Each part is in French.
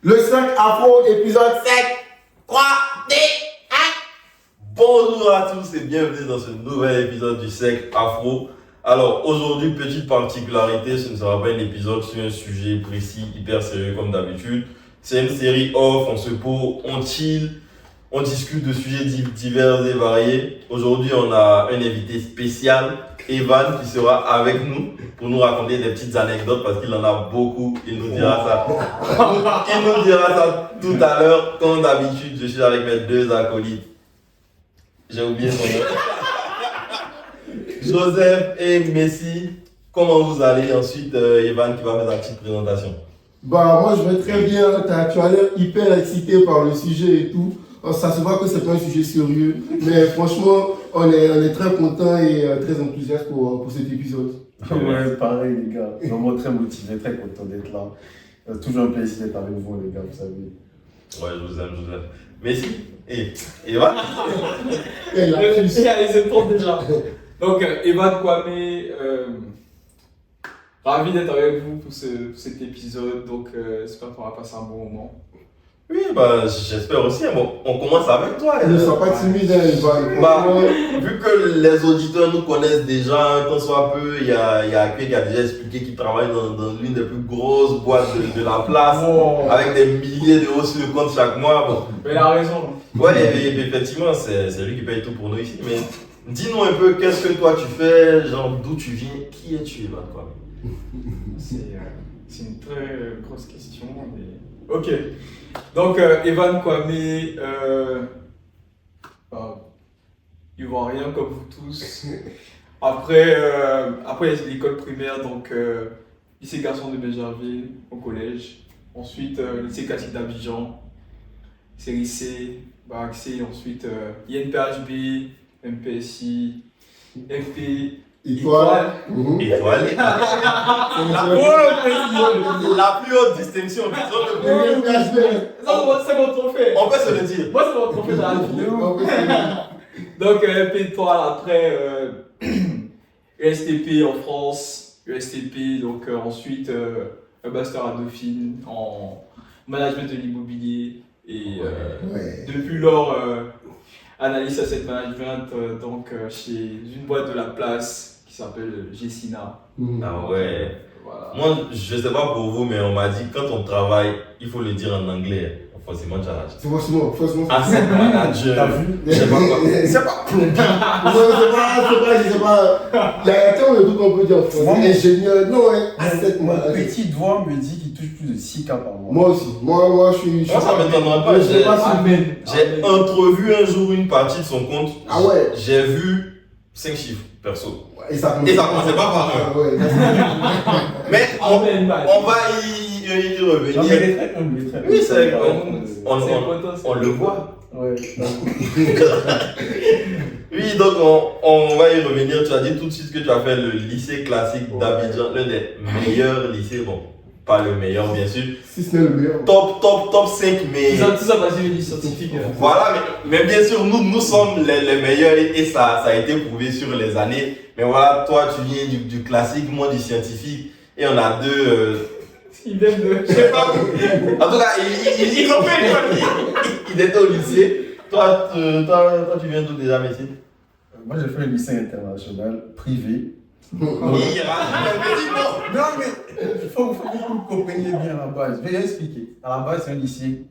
Le 5 Afro, épisode 5, 3, 2, 1. Bonjour à tous et bienvenue dans ce nouvel épisode du Sec Afro. Alors aujourd'hui, petite particularité, ce ne sera pas un épisode sur un sujet précis, hyper sérieux comme d'habitude. C'est une série off, on se pose, on chill, on discute de sujets divers et variés. Aujourd'hui, on a un invité spécial, Evan, qui sera avec nous pour nous raconter des petites anecdotes parce qu'il en a beaucoup. Il nous dira ça. Il nous dira ça tout à l'heure. Comme d'habitude, je suis avec mes deux acolytes. J'ai oublié son nom. Joseph et Messi. Comment vous allez? Ensuite, Evan qui va faire sa petite présentation. Bah, moi je vais très bien. Tu as l'air hyper excité par le sujet et tout. Ça se voit que c'est pas un sujet sérieux. Mais franchement, on est très content et très enthousiaste pour cet épisode. Ouais, pareil les gars. Vraiment très motivé, très content d'être là. Toujours un plaisir d'être avec vous les gars, vous savez. Ouais, je vous aime, Joseph. Messi et Evan. Et la puce. Ils étonnent déjà. Donc, Evan Kwame, ravi d'être avec vous pour cet épisode. Donc, j'espère qu'on va passer un bon moment. Oui, bah, j'espère aussi. Bon, on commence avec toi. Ne sois pas timide, hein, Evan. Bah, vu que les auditeurs nous connaissent déjà, qu'on soit peu, il y a Akwe qui a déjà expliqué qu'il travaille dans l'une des plus grosses boîtes de la place, avec des milliers d'euros sur le compte chaque mois. Bon. Mais il a raison. Ouais, effectivement, c'est lui qui paye tout pour nous ici. Mais dis-nous un peu, qu'est-ce que toi tu fais, genre d'où tu viens, qui es-tu, Evan, quoi? C'est une très grosse question. Mais... Ok. Donc, Evan Kwame, ivoirien comme vous tous. Après l'école primaire, donc lycée garçon de Béjarville au collège. Ensuite, lycée classique d'Abidjan, série C, bac C. Ensuite, INPHB, MPSI, FP. Étoile. Étoile. La plus haute distinction. C'est mon trophée. On peut se le dire. Moi, c'est mon trophée dans la vie. Donc, FP étoile, après ESTP en France, ESTP, donc ensuite un master à Dauphine en management de l'immobilier. Et depuis lors, analyse asset management donc chez une boîte de la place qui s'appelle Gessina. Ah ouais. Voilà. Moi, je sais pas pour vous, mais on m'a dit que quand on travaille, il faut le dire en anglais. Forcément, tu as C'est forcément. asset manager. T'as vu? Je sais pas quoi. C'est pas plombier. Je sais pas. Il y a un terme de tout qu'on peut dire en français. Moi, Ingénieur. Non, ouais. Asset Mon manager. petit doigt me dit qu'il touche plus de 6K par mois. Moi aussi. Moi, je suis. Moi, ça m'étonnerait pas. Je sais pas si. Amen. J'ai entrevu un jour une partie de son compte. Ah ouais. J'ai vu 5 chiffres, perso. Et ça commençait pas par un. Ah ouais. Mais Amen, man. on va y Non, mais revenir. les traits, les traits. Oui, c'est C'est important, on le voit. Ouais. Oui, donc on va y revenir. Tu as dit tout de suite que tu as fait le lycée classique d'Abidjan, l'un des meilleurs lycées. Bon, pas le meilleur, bien sûr. Si ce n'est le meilleur. Top 5, mais. Tout ça parce qu'il est scientifique. Voilà, mais bien sûr, nous sommes les meilleurs et ça a été prouvé sur les années. Mais voilà, toi, tu viens du classique, moi du scientifique. Et on a deux. Il vient de. Je sais pas. En tout cas, il était au lycée. Toi, tu viens d'où déjà, Messi? Moi j'ai fait un lycée international privé. Il rajoute un petit mot. Non mais il faut que vous compreniez bien à la base. Je vais expliquer. À la base c'est un lycée,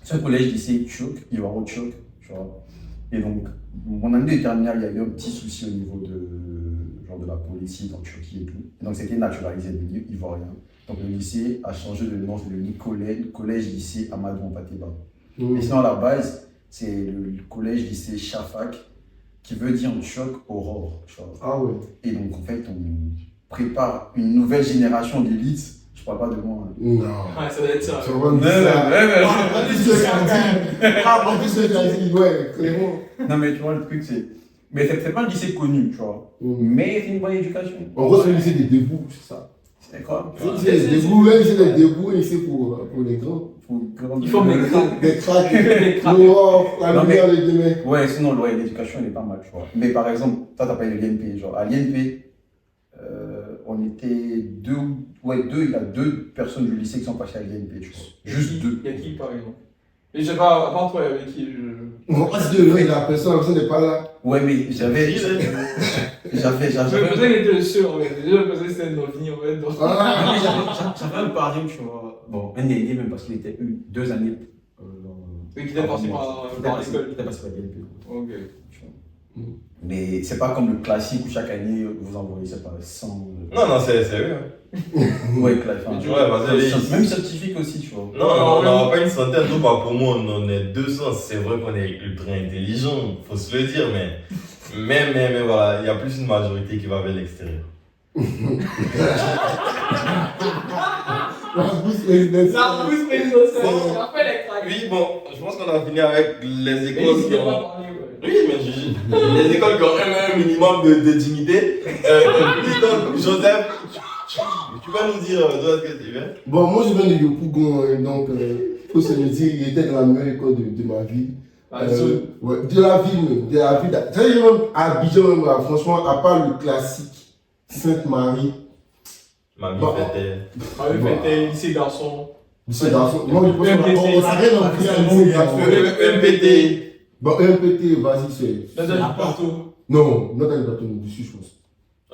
c'est un collège-lycée turc, ivoiro-turc, tu vois. Et donc, mon année de terminale, il y a eu un petit souci au niveau de la politique en Turquie et tout. Et donc c'était naturalisé devenu ivoirien. Donc le lycée a changé de nom, c'est devenu collège-lycée Amadou Hampâté-Bâ. Et sinon à la base, c'est le collège-lycée Shafak, qui veut dire en turc aurore, tu vois. Ah ouais. Et donc en fait, on prépare une nouvelle génération d'élites. Je parle pas de moi. Hein. Non. Ouais, ça doit être ça. Tu vas me dire ça. Ah, en plus, ce qu'a dit, ouais, clairement. Non mais tu vois, le truc c'est... Mais c'est pas un lycée connu, tu vois. Mais c'est une bonne éducation. En gros, c'est le lycée des débuts, c'est ça. C'est quoi? C'est des débuts, même si c'est des débuts, et c'est pour les grands. Ils forment des cracks. Des cracks, Des cracks. noirs, la Non, lumière des deux mecs. Ouais, sinon, l'éducation, elle est pas mal, tu vois. Mais par exemple, toi, t'as pas eu l'INP. Genre, à l'INP, on était deux, il y a 2 personnes du lycée qui sont passées à l'INP, tu vois. Juste 2. Il y a qui par exemple? Mais je sais pas, à part toi, avec qui On passe de là, la personne n'est pas là. Ouais, mais j'avais. Je pensais qu'il était le seul en fait. Déjà, je pensais que c'était un ovni en fait. Donc... Ah, J'avais un pari, tu vois. Bon, un aîné même parce qu'il était 2 années. Mais qui était passé par l'école. Qui était passé par l'INP. Ok. Tu vois. Mais c'est pas comme le classique où chaque année vous envoyez ça par 100. Non, c'est sérieux. Ouais, classique. Ouais, vas-y. Même scientifique aussi, tu vois. Non, on n'aura pas une centaine, nous, pas pour moi, on en est 200. C'est vrai qu'on est ultra intelligent, faut se le dire, mais voilà, il y a plus une majorité qui va vers l'extérieur. la bouche présidentielle. La pousse présidentielle. Après les craques. Oui, bon, je pense qu'on a fini avec les Mais écoles il qui ne ont... pas parler, ouais. Oui, mais les écoles qui ont un minimum de dignité. Oui, donc, Joseph, tu vas nous dire d'où est-ce que tu viens? Bon, moi je viens de Yopougon, donc faut se le dire, il était dans la meilleure école de ma vie. Ouais, de la ville même, de la ville. C'est-à-dire même à Abidjan, même, là, franchement, à part le classique Sainte-Marie, Ma vie Bon. C'était lycée garçon. lycée garçon. Moi je pense EMPT. qu'on s'arrête dans le lycée garçon. EMPT. Bon, EMPT, vas-y, c'est. Dans un partout. Non, non, dans le bateau, dessus, je pense.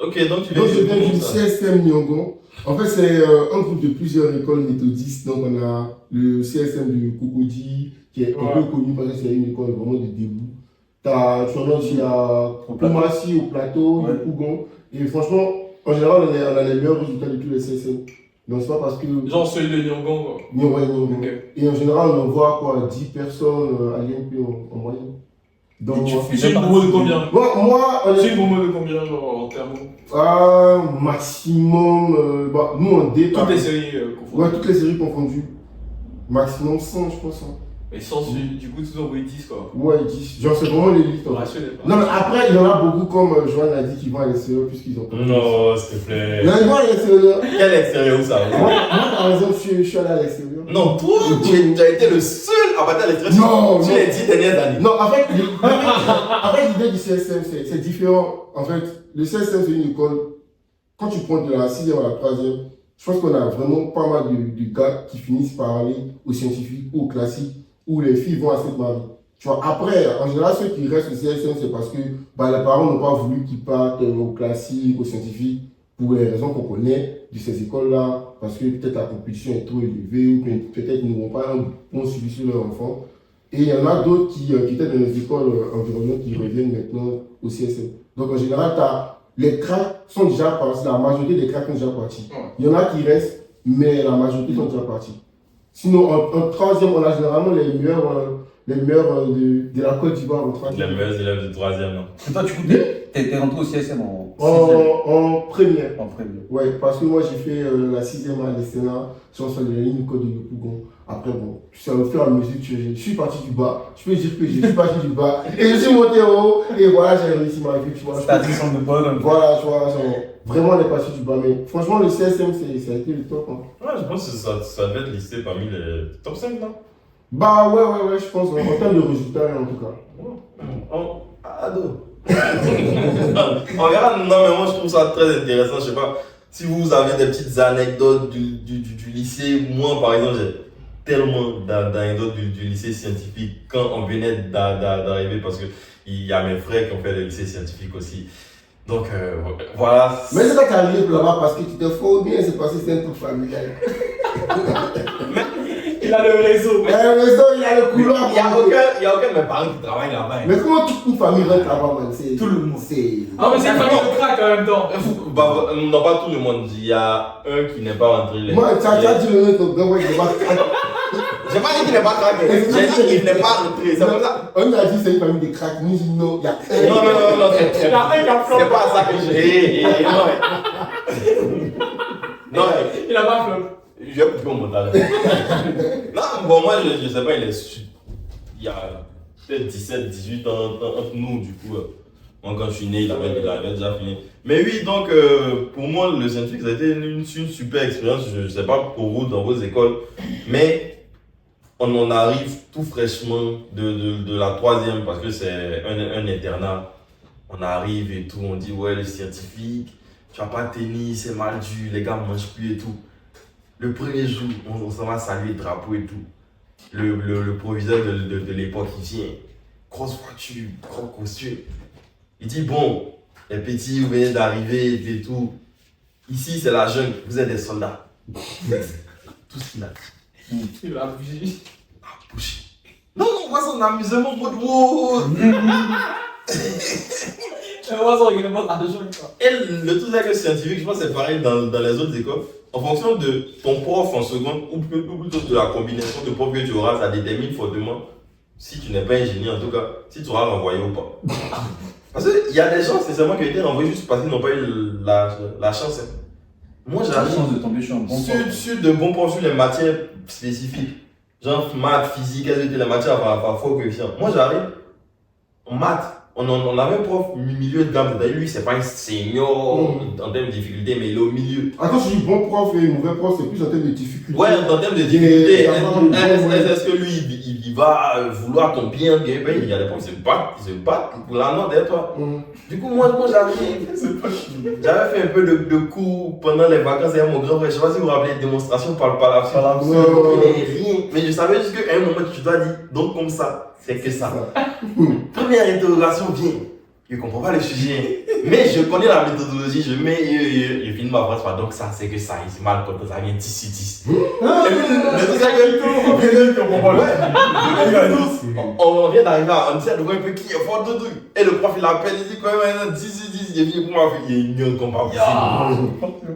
Ok, donc tu viens Donc je viens de du ça. CSM Nyongon. En fait, c'est un groupe de plusieurs écoles méthodistes. Donc on a le CSM de Cocody, qui est un peu connu parce que c'est une école vraiment de début. Tu en as aussi à Koumassi, au plateau, Ouais. au Kougon. Et franchement, en général, on a les meilleurs résultats de tous les CSM. Donc c'est pas parce que. Genre celui de Nyongon quoi. Nyongon. Ok. Et en général, on voit quoi, 10 personnes à l'INP en moyenne. Donc, C'est une bourreau de combien? moi, C'est une bourreau de combien genre en termes? Maximum, nous on Toutes départ. les séries confondues. Ouais, toutes les séries confondues. Maximum 100, je pense. Hein. Et sans du coup, tous envoyés 10 quoi. Ouais, 10. Genre, c'est vraiment l'élite. Le Hein. ratio n'est pas. Non, mais après, il y en a beaucoup, comme Joanne l'a dit, qui vont à l'extérieur puisqu'ils ont pas. Non, s'il te plaît. Non, ils vont à l'extérieur. Quel extérieur où ça va? Moi, par exemple, je suis allé à l'extérieur. Non, toi, tu as été le seul à partir à l'extérieur Non, sur non. les 10 dernières années. Non, en fait, l'idée du CSM, c'est différent. En fait, le CSM, c'est une école. Quand tu prends de la 6e à la 3e, je pense qu'on a vraiment pas mal de gars qui finissent par aller aux scientifiques ou aux classiques, où les filles vont à Sainte-Marie. Tu vois, après, en général, ceux qui restent au CSM, c'est parce que les parents n'ont pas voulu qu'ils partent aux classiques, aux scientifiques, pour les raisons qu'on connaît de ces écoles-là, parce que peut-être la compétition est trop élevée, ou peut-être ils n'auront pas un bon suivi sur leurs enfants. Et il y en a d'autres qui étaient dans les écoles environnantes qui reviennent maintenant au CSM. Donc en général, les cracks sont déjà partis, la majorité des cracks sont déjà partis. Il y en a qui restent, mais la majorité sont déjà partis. Sinon, en 3e, on a généralement les meilleurs de la Côte d'Ivoire en 3e. Les meilleurs élèves de 3e, non. Et toi, du coup, t'es rentré au CSM en En première. En première. Ouais, parce que moi j'ai fait la 6e à l'ESTENA, sciences de la ligne Côte de Yopougon. Après, bon, c'est au fur et à mesure que je suis parti du bas. Je peux dire que je suis parti du bas. Et je suis monté en haut. Et voilà, j'ai réussi ma vie, tu vois. T'as dit son de bonne. Voilà, tu vois, vraiment on est parti du bas. Mais franchement, le CSM, ça a été le top. Hein. Ouais, je pense que ça devait être listé parmi les top 5, non? Bah ouais, je pense, en termes de résultats en tout cas. Ado. On verra. Non, mais moi je trouve ça très intéressant. Je sais pas si vous avez des petites anecdotes du lycée. Moi, par exemple, j'ai tellement d'anecdotes du lycée scientifique quand on venait d'arriver parce que il y a mes frères qui ont fait le lycée scientifique aussi. Donc voilà. Mais c'est pas qu'à arrivé là-bas parce que tu te fous bien, c'est parce que c'est un truc familial. Il a le réseau. Mais le réseau, il y a le couloir. Il y a aucun de mes parents qui travaillent là-bas. Mais comment toute une famille rentre là-bas, man? C'est Tout le monde. C'est. Ah, mais c'est une famille de crack en même temps. Bah, non, pas tout le monde. Il y a un qui n'est pas rentré. Moi, tu as dit le nom de ton il n'est pas. J'ai pas dit qu'il n'est pas craqué. J'ai dit qu'il n'est pas rentré. C'est comme ça. On a dit c'est une famille de crack. Nous, non, il y a Non, Il y a un qui a flop. c'est pas ça que j'ai. Non, Il a pas flop. je vais couper mon montage. Non, bon, moi, je sais pas, il y a peut-être 17, 18 ans entre nous, du coup. Moi, quand je suis né, il avait déjà fini. Mais oui, donc, pour moi, le scientifique, ça a été une super expérience. Je sais pas pour vous, dans vos écoles, mais on en arrive tout fraîchement de la 3e, parce que c'est un internat. On arrive et tout, on dit, ouais, le scientifique. tu n'as pas de tennis, c'est mal dû, les gars ne mangent plus et tout. Le premier jour, on s'en va saluer le drapeau et tout. Le proviseur de l'époque, il vient, grosse voiture, gros costume. Il dit, bon, les petits, vous venez d'arriver et tout. Ici, c'est la jungle, vous êtes des soldats. Tout ce qu'il a dit. Il a bougé. Bouché. Non, on voit son amusement en mode wow. On voit son règlement d'argent, quoi. Et le truc avec le scientifique, je pense que c'est pareil dans les autres écoles. En fonction de ton prof en seconde, ou plutôt de la combinaison de profs que tu auras, ça détermine fortement si tu n'es pas ingénieur, en tout cas, si tu auras renvoyé ou pas. Parce qu'il y a des gens, sincèrement, qui ont été renvoyés juste parce qu'ils n'ont pas eu la chance. Hein. Moi, J'ai la j'arrive chance de tomber sur un bon prof. sur de bons profs sur les matières spécifiques. Genre maths, physique, quelles étaient les matières à fort coefficient. Moi, j'arrive en maths. On avait un prof milieu de gamme. D'ailleurs, lui, c'est pas un senior en termes de difficulté, mais il est au milieu. Quand tu dis bon prof et mauvais prof, c'est plus en termes de difficulté. Ouais, en termes de difficulté, Et est-ce que lui, il va vouloir ton bien? Ben, il y a des profs qui se battent pour la note derrière toi. Du coup, moi j'arrive. J'avais fait un peu de cours pendant les vacances avec mon grand frère. Je sais pas si vous vous rappelez, démonstration par la suite. Je ne comprenais rien. Mais je savais juste qu'à un moment, tu dois dire, donc comme ça, c'est que ça. Première interrogation vient. Je ne comprends pas le sujet. Mais je connais la méthodologie. Je finis ma phrase par donc ça, c'est que ça. Il s'est mal quand ça vient 10 sur 10. On vient d'arriver à on essaie de voir un peu qui est fort de truc. Et le prof il appelle, il dit quoi maintenant 10 sur 10. Il vient pour moi, il est nul comme pas possible.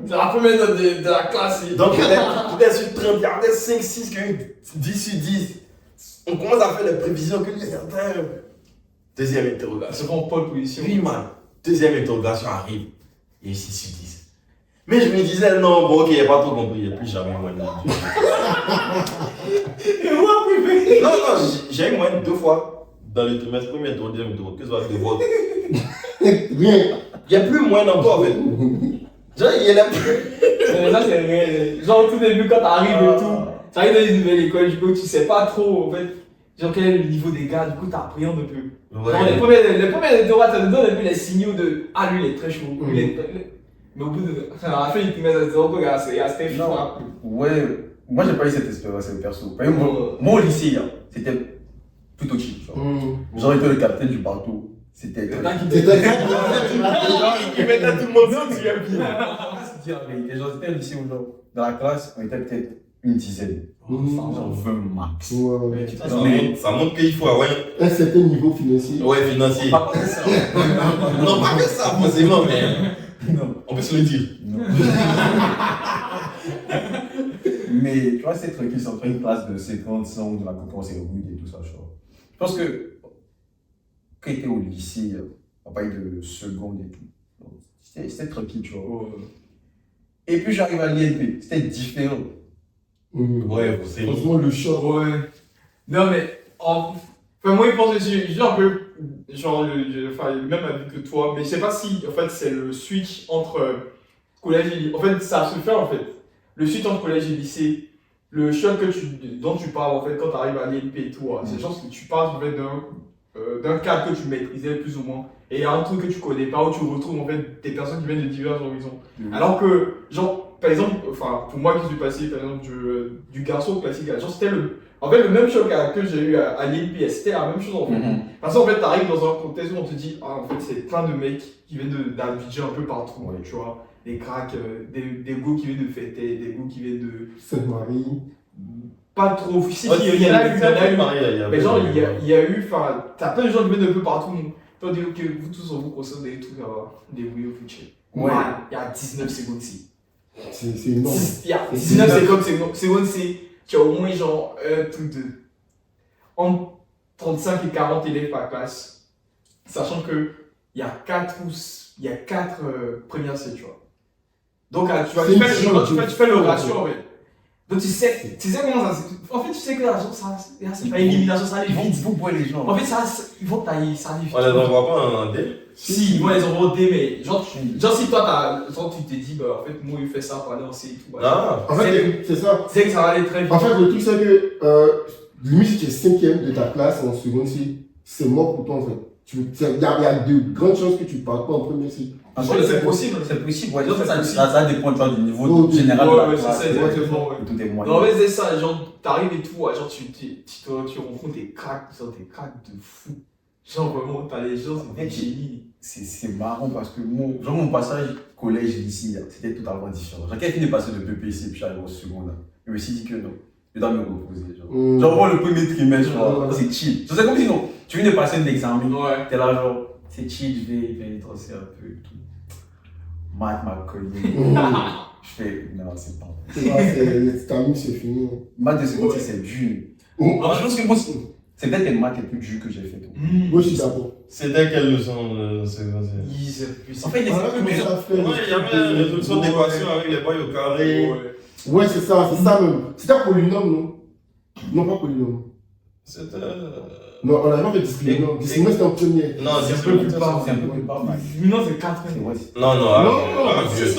C'est la première note de la classe. Donc il était sur 30, il y avait 5, 6, 10 sur 10. On commence à faire les prévisions que lui est en train. Deuxième interrogation. C'est bon, Paul position. Oui, man. Deuxième interrogation arrive. Il est 6 sur 10. Mais je me disais, non, bon, ok, il n'a pas trop compris. Il n'y a plus jamais moyenne. Non, j'ai eu moyenne 2 fois dans le trimestre, premier tour, deuxième tour, que ce soit 2 fois. Rien. Il n'y a plus moyenne encore, en fait. Genre, il y en a plus. Ça, c'est réel. Genre, au tout début, quand t'arrives et tout, t'arrives dans une nouvelle école, du coup, tu sais pas trop, en fait, genre, quel est le niveau des gars, du coup, t'appréhendes un peu. Ouais. Genre, les premiers interrogatoires, ça te donne un peu les signaux de ah, lui, il est très chaud. Lui, il est très... Mais au bout de. À la fin, il te met à 0, regarde, c'est assez froid. Ouais, moi j'ai pas eu cette expérience perso. Par exemple, moi au lycée, là, c'était plutôt chill. Genre, j'étais le capitaine du bateau. C'était. Il mettait tout le monde sur le pied. C'est dire la vérité. Genre, c'était un lycée où, genre, dans la classe, on était peut-être une dizaine. Genre 20 max. Ça montre qu'il faut avoir un certain niveau financier. ouais, financier. Pas que ça. Non, pas que ça, forcément, mais Non. on peut se le dire. Non. Mais tu vois, c'est tranquille, c'est entre une classe de 50, 100, de la concurrence est rude et tout ça. Je pense que quand j'étais au lycée, on parlait de seconde et tout. C'était tranquille, tu vois. Et puis j'arrive à l'INP, c'était différent. Ouais, c'est Franchement, le choc. Ouais. Non, mais. Enfin, moi, je pense que j'ai un peu. Genre, le même avis que toi, mais je sais pas si, en fait, c'est le switch entre collège et lycée. En fait, ça se fait, en fait. Le switch entre collège et lycée, le choc dont tu parles, en fait, quand tu arrives à l'INP et tout, c'est genre que tu passes, en fait, d'un cadre que tu maîtrisais plus ou moins, et un truc que tu connais pas, où tu retrouves, en fait, des personnes qui viennent de divers horizons. Alors que, genre, par exemple, enfin, pour moi qui suis passé, par exemple, du garçon classique, genre, c'était en fait, le même choc que j'ai eu à l'INP, c'était la même chose, en fait. Parce qu'en fait, t'arrives dans un contexte où on te dit, ah, en fait, c'est plein de mecs qui viennent d'Abidjan un peu partout, tu vois. Des cracks, des goûts qui viennent de fêter, des goûts qui viennent de. Sainte-Marie. Pas trop. Si, il y en a eu. Mais genre, il y a eu. Enfin, t'as plein de gens qui viennent un peu partout. Toi, dis que vous tous, on vous conseille des trucs, des Wii of Future. Ouais. Il y a 19 secondes ici. C'est énorme. Il y a 19 secondes, c'est. Tu as au moins genre un truc de. Entre 35 et 40 élèves par classe. Sachant que il y a 4 premières C, tu vois. Donc, tu fais le ratio, en fait. Donc, tu sais comment ça. En fait, tu sais que là, c'est pas élimination, ça arrive vite. Vous pouvez les gens. En fait, ils vont tailler, ça arrive vite. On les envoie pas en D. Si, moi, les envoie en D, mais genre si toi, tu t'es dit, bah, en fait, moi, il fait ça pour aller en C et tout. Ah. En fait, c'est ça. C'est que ça va aller très vite. En fait, le truc, c'est que limite, si tu es 5e de ta classe en seconde C, c'est mort pour toi, en fait. Il y a de grandes chances que tu ne partes pas en première C. Après, c'est possible. C'est possible, ouais. Non, c'est possible. Ça dépend tu vois, du niveau Oh, général de Ouais, la ouais, classe. c'est ça, exactement, ouais. Et tout est Non, moyen. mais c'est ça, genre, t'arrives et tout, genre, tu rencontres des cracks, genre, des cracks de fou. Genre, vraiment, t'as les gens, c'est des génies. C'est marrant parce que mon passage collège-lycée, c'était totalement différent. Genre, quand j'ai fini de passer de BPC puis j'arrive au secondaire, je me suis dit que non, je dois me reposer. Genre, vraiment, le premier trimestre, c'est chill. C'est comme si non, tu viens de passer un examen, Ouais. t'es là, genre, c'est chill, je vais trosser un peu et tout. Math m'a cogné. Je fais, non, c'est pas vrai. C'est vrai, c'est terminé, c'est fini. Maths de seconde, c'est dur. Oh. Alors, je pense que moi, c'est peut-être les maths les plus durs que j'ai fait. Moi, je suis d'accord. C'était quelle leçon c'est En fait, Voilà comment ça fait. Ouais, il y avait une résolution d'équation avec les boys au carré. Ouais, c'est ça même. C'était un polynôme, non? Non, pas polynôme. C'était. Non, on a pas fait discriminant. Discriminant, c'était en premier. Non, C'est un peu plus bas, c'est un peu plus bas, mais. Non, c'est 4 C'est vrai. Non, non, Non, vieux.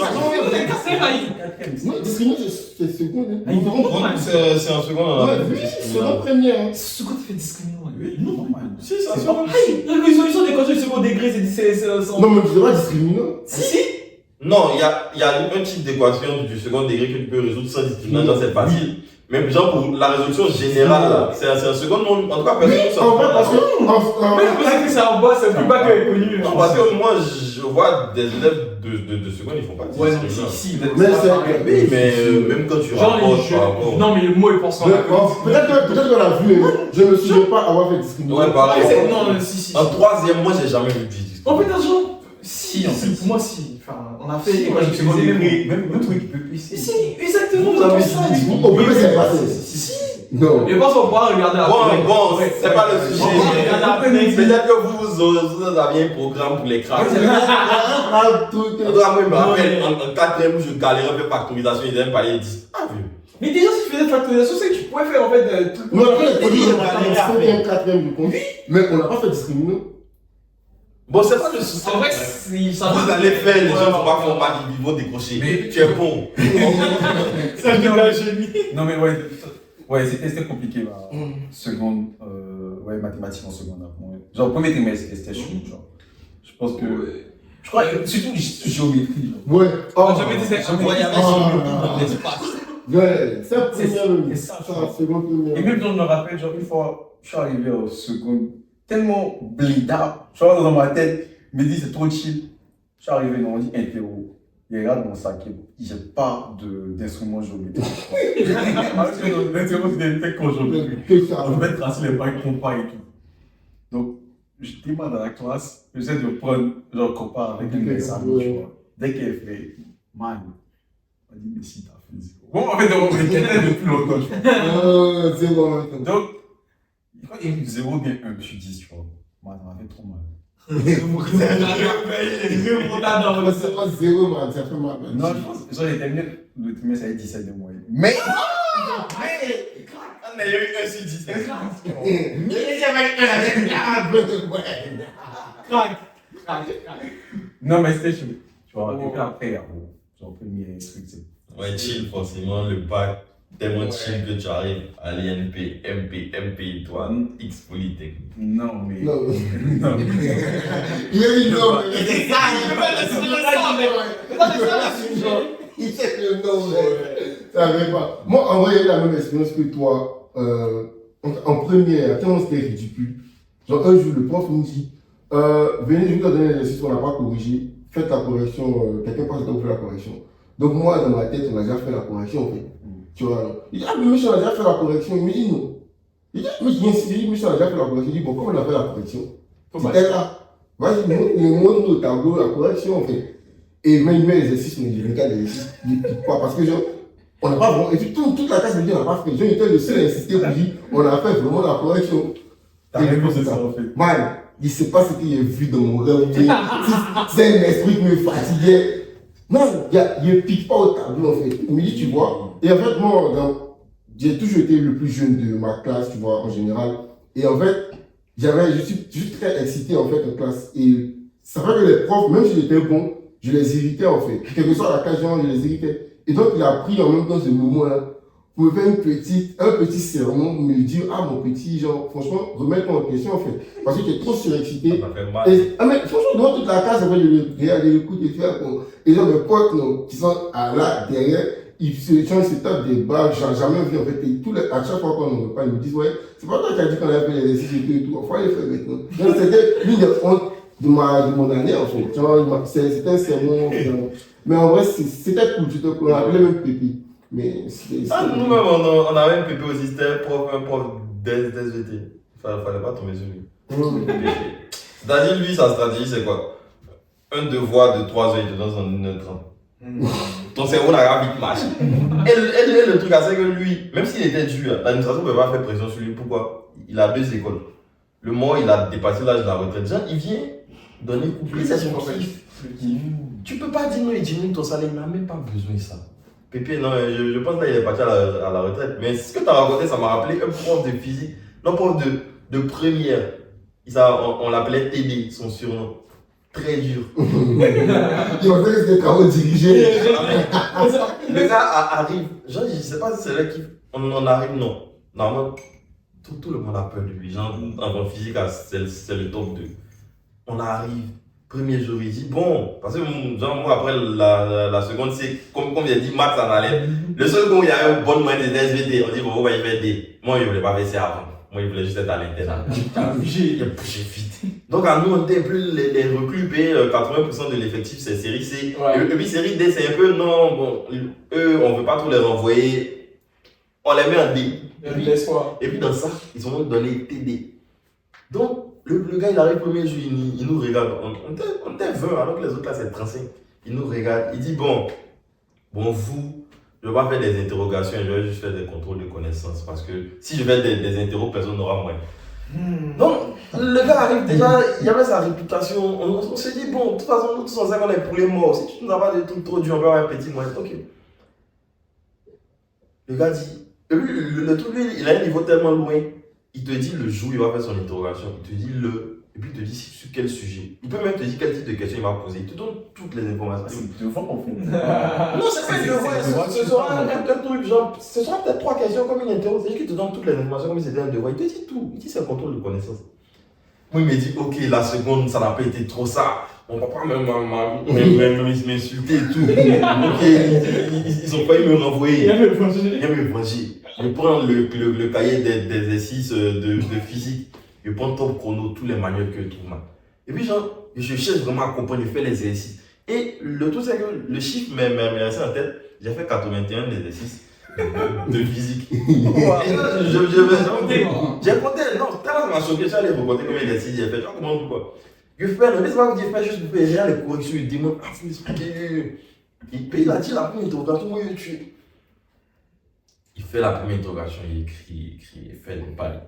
Non, discriminant, c'est seconde. Ah, il faut C'est en seconde. Ouais, oui, c'est en première. C'est quoi tu fais discriminant? Non, normal. Si, c'est en C'est seconde. La résolution d'équation du second degré, c'est Non, mais tu devrais discriminant. Si. Non, il y a un type d'équation du second degré que tu peux résoudre sans discriminant, genre c'est facile. Mais genre pour la résolution générale, là, c'est un second monde. En tout cas, Oui, personne en fait, parce que. Mais je pensais que c'est en bas, c'est plus bas que connu. Non, parce que moi, je vois des élèves de seconde, ils font pas de Ouais, non, discriminant. si. Mais c'est. Oui, mais même quand tu Genre, rapproches par rapport. non, mais le mot, il pense en Peut-être qu'on l'a vu, hein. Je me souviens pas avoir fait discriminant. Ouais, pareil. Non, si. En troisième, moi, j'ai jamais vu de discriminant. En fait, un jour. Si, en fait. pour moi, si. Enfin, on a fait Si, moi, équation je du second faisais degré. même truc peut plus. Si, exactement, Vous avez comme ça. dit, Au bébé, c'est pas ça. Si. Non. Je pense qu'on pourra regarder après. Bon, c'est pas le sujet. On va regarder après. Peut-être que vous aviez un programme pour les cracks. Tout En tout cas, moi, je me rappelle, en quatrième, où je galérais un peu factorisation, ils avaient parlé, ils disent, ah, vu. Mais déjà, si tu faisais de factorisation, c'est que tu pouvais faire en fait des trucs. Non, après, il faut dire qu'on a fait un quatrième, je pense. Mais on n'a pas fait discriminant. Bon, c'est pas le souci. En vrai, ça Vous allez faire, les gens ne vont pas faire mal, ils vont décrocher. Mais- Tu es bon. c'est de la génie. Non, mais ouais, c'était compliqué, bah. Seconde, ouais, mathématiques en seconde. Ouais. Genre, premier trimestre, c'était chaud, genre. Je pense que. Je crois que, surtout géométrie, genre. Ouais. Oh, Je me disais, incroyable. Ouais, c'est la première. C'est ça, je crois. seconde Et première. même, genre, je me rappelle, genre, une fois, je suis arrivé au second, tellement blindard, je suis arrivé dans ma tête, je me dis, c'est trop chill. Je suis arrivé, on dit interro. Il regarde mon sac, j'ai pas d'instrument géométrique. Parce que l'instrument, c'est des conjonctifs. Que ça. On va tracer les bails compas et tout. Donc, je démarre dans la classe, j'essaie de prendre genre compas avec une des amis, tu vois. Dès qu'elle fait, man, on dit, mais si t'as fait zéro. Bon, en fait, on me connaît depuis longtemps, tu vois. Zéro en même temps. Donc, quand il y a eu 0 bien 1, je suis 10, tu vois. Man, ça m'a fait trop mal. C'est pas zéro, man, ça fait mal. Non, je pense, genre, j'ai terminé le trimestre avec 17 de moyenne. Mais, On a eu un sur 10. non, mais c'était chaud. Tu vois, et puis après, genre, premier truc, c'est. Ouais, chill, forcément, le bac, tellement chill que tu arrives à l'INP, MP, toi, X Polytechnique. Non, mais. Non. Non. Il a dit non, mais il sait que non, mais ça n'arrive pas. Moi, en vrai, j'ai eu la même expérience que toi. En première, tellement c'était ridicule. Genre, un jour, le prof nous dit venez, je vais vous donner l'exercice qu'on n'a pas corrigé. Faites la correction, quelqu'un passe là, vous faites la correction. Donc, moi, dans ma tête, on a déjà fait la correction, en fait. Tu vois, alors. Il dit ah, mais monsieur, on a déjà fait la correction. Il me dit non. Il dit ah, mais monsieur, on a déjà fait la correction. Il dit bon, comment on a fait la correction? C'était là. Vas-y, montre-nous au tableau la correction, en fait. Et même il met l'exercice, mais il regarde l'exercice. Pourquoi? Parce que genre, on n'a pas vraiment. Et puis toute la classe me dit on n'a pas fait. Genre, il était le seul à insister pour dire on a fait vraiment la correction. T'as raison, c'est ça, en fait. Man, il ne sait pas ce qu'il a vu dans mon rêve. C'est un esprit qui me fatiguait. Non, il ne pique pas au tableau, en fait. Il me dit, tu vois. Et en fait, moi, j'ai toujours été le plus jeune de ma classe, tu vois, en général. Et en fait, je suis juste très excité, en fait, en classe. Et ça fait que les profs, même si j'étais bon, je les irritais, en fait. Quelle que soit la classe, je les irritais. Et donc, il a pris en même temps ce moment-là pouvez faire un petit sermon, me dire, ah mon petit, genre, franchement, remets-toi en question en fait. Parce que tu es trop surexcité. Ça m'a fait mal. Mais franchement, devant toute la classe, après, je le regarde, l'écoute et faire bon. Et genre, mes potes, non, qui sont là, derrière, ils se tapent des barres, j'ai jamais vu en fait. Et à chaque fois qu'on nous reparle, ils nous disent, ouais, c'est pas toi qui as dit qu'on avait fait les exercices et tout, il faut aller faire maintenant. Donc, c'était l'une des hontes de mon année en fait. Tu vois, c'était un sermon. Mais en vrai, c'était cool, on appelait même Pépé. Mais c'était. Nous-mêmes, on avait un pépé aussi, c'était un prof d'SVT. Fallait pas tomber sur lui. C'est-à-dire, lui, sa stratégie, c'est quoi? Un devoir de 3 heures, il te donne en 1h30. Ton cerveau n'a pas vite marché. Et le truc, c'est que lui, même s'il était dur, l'administration ne peut pas faire pression sur lui. Pourquoi? Il a 2 écoles. Le moment où il a dépassé l'âge de la retraite, genre, il vient donner coup de pied, c'est son kiff. Tu peux pas dire non, il diminue ton salaire, il n'a même pas besoin de ça. Pépé, non, je pense qu'il est parti à la retraite. Mais ce que tu as raconté, ça m'a rappelé un prof de physique, non, prof de première. On l'appelait TD, son surnom. Très dur. Il pensait que c'était travaux dirigés. Le gars arrive, genre, je sais pas si c'est là on arrive, non. Normalement, tout le monde a peur de lui. Genre, en physique, c'est le top 2. On arrive. Premier jour, il dit bon, parce que genre, moi après la seconde, c'est comme j'ai dit, maths en allait. Le seul coup où il y a une bonne moyenne des SVT, on dit bon, on va y faire D. Moi, je ne voulais pas faire ça avant. Moi, je voulais juste être à l'intérieur. Il a bougé vite. Donc, à nous, on était plus les reclus, 80% de l'effectif, c'est série C. Ouais. Et puis, série D, c'est un peu non, bon, eux, on ne veut pas trop les renvoyer. On les met en D. Et puis, dans ça, ils ont donné TD. Donc, le gars, il arrive premier jour, il nous regarde. On était 20, alors que les autres là, c'est 35. Il nous regarde, il dit bon, vous, je ne vais pas faire des interrogations, je vais juste faire des contrôles de connaissances. Parce que si je fais des interros, personne n'aura moins. Donc, le gars arrive déjà, il y avait sa réputation. On s'est dit bon, de toute façon, nous tous on sait qu'on est pour les morts. Si tu n'as pas de trucs trop durs, on va avoir un petit moyen. Ok. Le gars dit, et puis le truc, lui, il a un niveau tellement loin. Il te dit le jour où il va faire son interrogation, il te dit et puis il te dit sur quel sujet. Il peut même te dire quel type de question il va poser. Il te donne toutes les informations. C'est deux fois qu'on fait. Non, c'est pas devoir. Ce sera un truc, genre, ce sera peut-être 3 questions comme une interro. C'est juste qu'il te donne toutes les informations comme si c'était un devoir. Il te dit tout. Il dit c'est un contrôle de connaissance. Moi, il me dit, ok, la seconde, ça n'a pas été trop ça. Mon papa m'insulter et tout. Ok, ils ont failli me renvoyer. Il a me venger. Je prends le cahier d'exercices de physique. Je prends top chrono, tous les manuels que je trouve. Et puis, genre, je cherche vraiment à comprendre, je fais les exercices. Et le tout, c'est que le chiffre m'est resté en tête. J'ai fait 81 exercices de physique. J'ai compté, non, tellement ça m'a choqué, j'allais reporter combien d'exercices j'ai fait. Tu vois comment pourquoi? Je fais, non, laisse-moi vous dire, fais juste pour faire les corrections, il dit, moi, il a dit la première interrogation, moi, je tue. Il fait la première interrogation, il écrit, il fait le bail.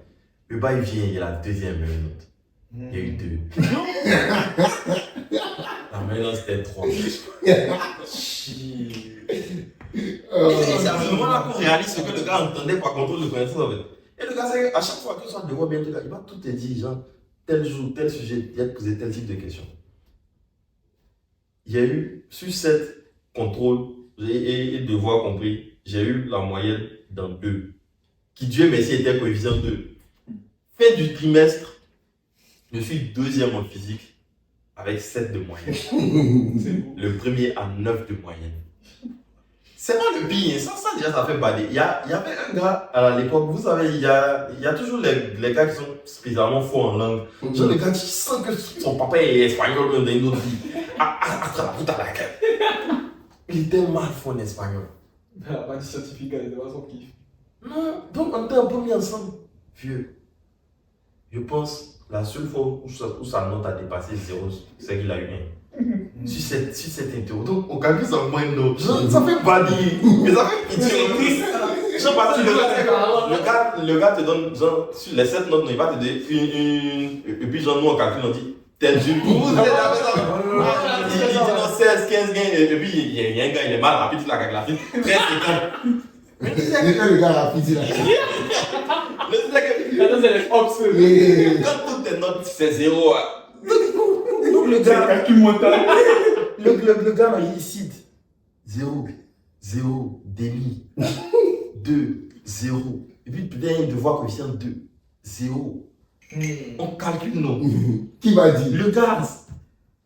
Le bail vient, il a la deuxième note. Il y a eu 2. La meilleure note c'était 3. C'est à ce moment-là qu'on réalise ce que le gars entendait par contrôle de connaissance en fait. Et le gars, c'est à chaque fois que ça devoir bien, il va tout te dire, genre, tel jour, tel sujet, il va te poser tel type de questions. Il y a eu, sur 7 contrôles et devoirs compris, j'ai eu la moyenne dans 2. Qui, Dieu merci, était coefficient 2. Fin du trimestre, je suis 2e en physique avec 7 de moyenne. Le premier à 9 de moyenne. C'est pas le pire, ça déjà ça fait bader. Il y avait un gars à l'époque, vous savez, il y a toujours les gars qui sont spécialement forts en langue. Genre les gars qui sentent que son papa est espagnol dans une autre vie. Après la putain à la gueule. Il était mal fort en espagnol. Il n'a pas de certificat, il n'a pas son kiff. Non, donc on était un peu mis ensemble. Vieux, je pense la seule fois où sa note a dépassé 0, c'est qu'il a eu 1. Sur cette interro. Donc, au calcul, ça moins de notes. Ça fait bader. Mais ça fait pitié. Genre, parce que le gars te donne, genre, sur les 7 notes, il va te donner une. Et puis, genre, nous, on calcule, on dit, tel jour. Vous êtes là, il dit non, 16, 15 gains. Et puis, il y a un gars, il est mal rapide, il a la fille. 13 et 40. Mais tu sais que le gars rapide, il a. Attends, c'est les ops. Quand toutes tes notes, c'est 0. Donc le gars. Calcul mental. Le gars, il cite 0, demi, 2, 0. Et puis, peut-être un devoir coefficient 2, 0. On calcule, non. Qui m'a dit? Le gars,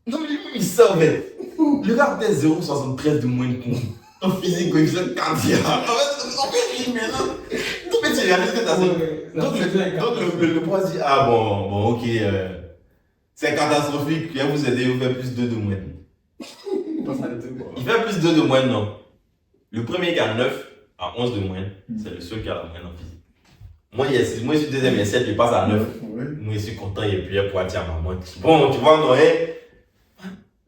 non, mais lui, il sait en fait. Le gars a peut-être 0,73 de moins que nous. En physique, coefficient 4. En fait, mais non. Donc, tu réalises que t'as donc, le prof dit, ah bon, ok, c'est catastrophique, viens vous aider, vous faites plus 2 de moins. Il fait plus 2 de moins, non. Le premier qui a 9 à 11 de moins, c'est le seul qui a la moyenne en physique. Moi, je suis deuxième et 7, je passe à 9. Moi, je suis content et puis pour à ma maman. Bon, tu vois, non,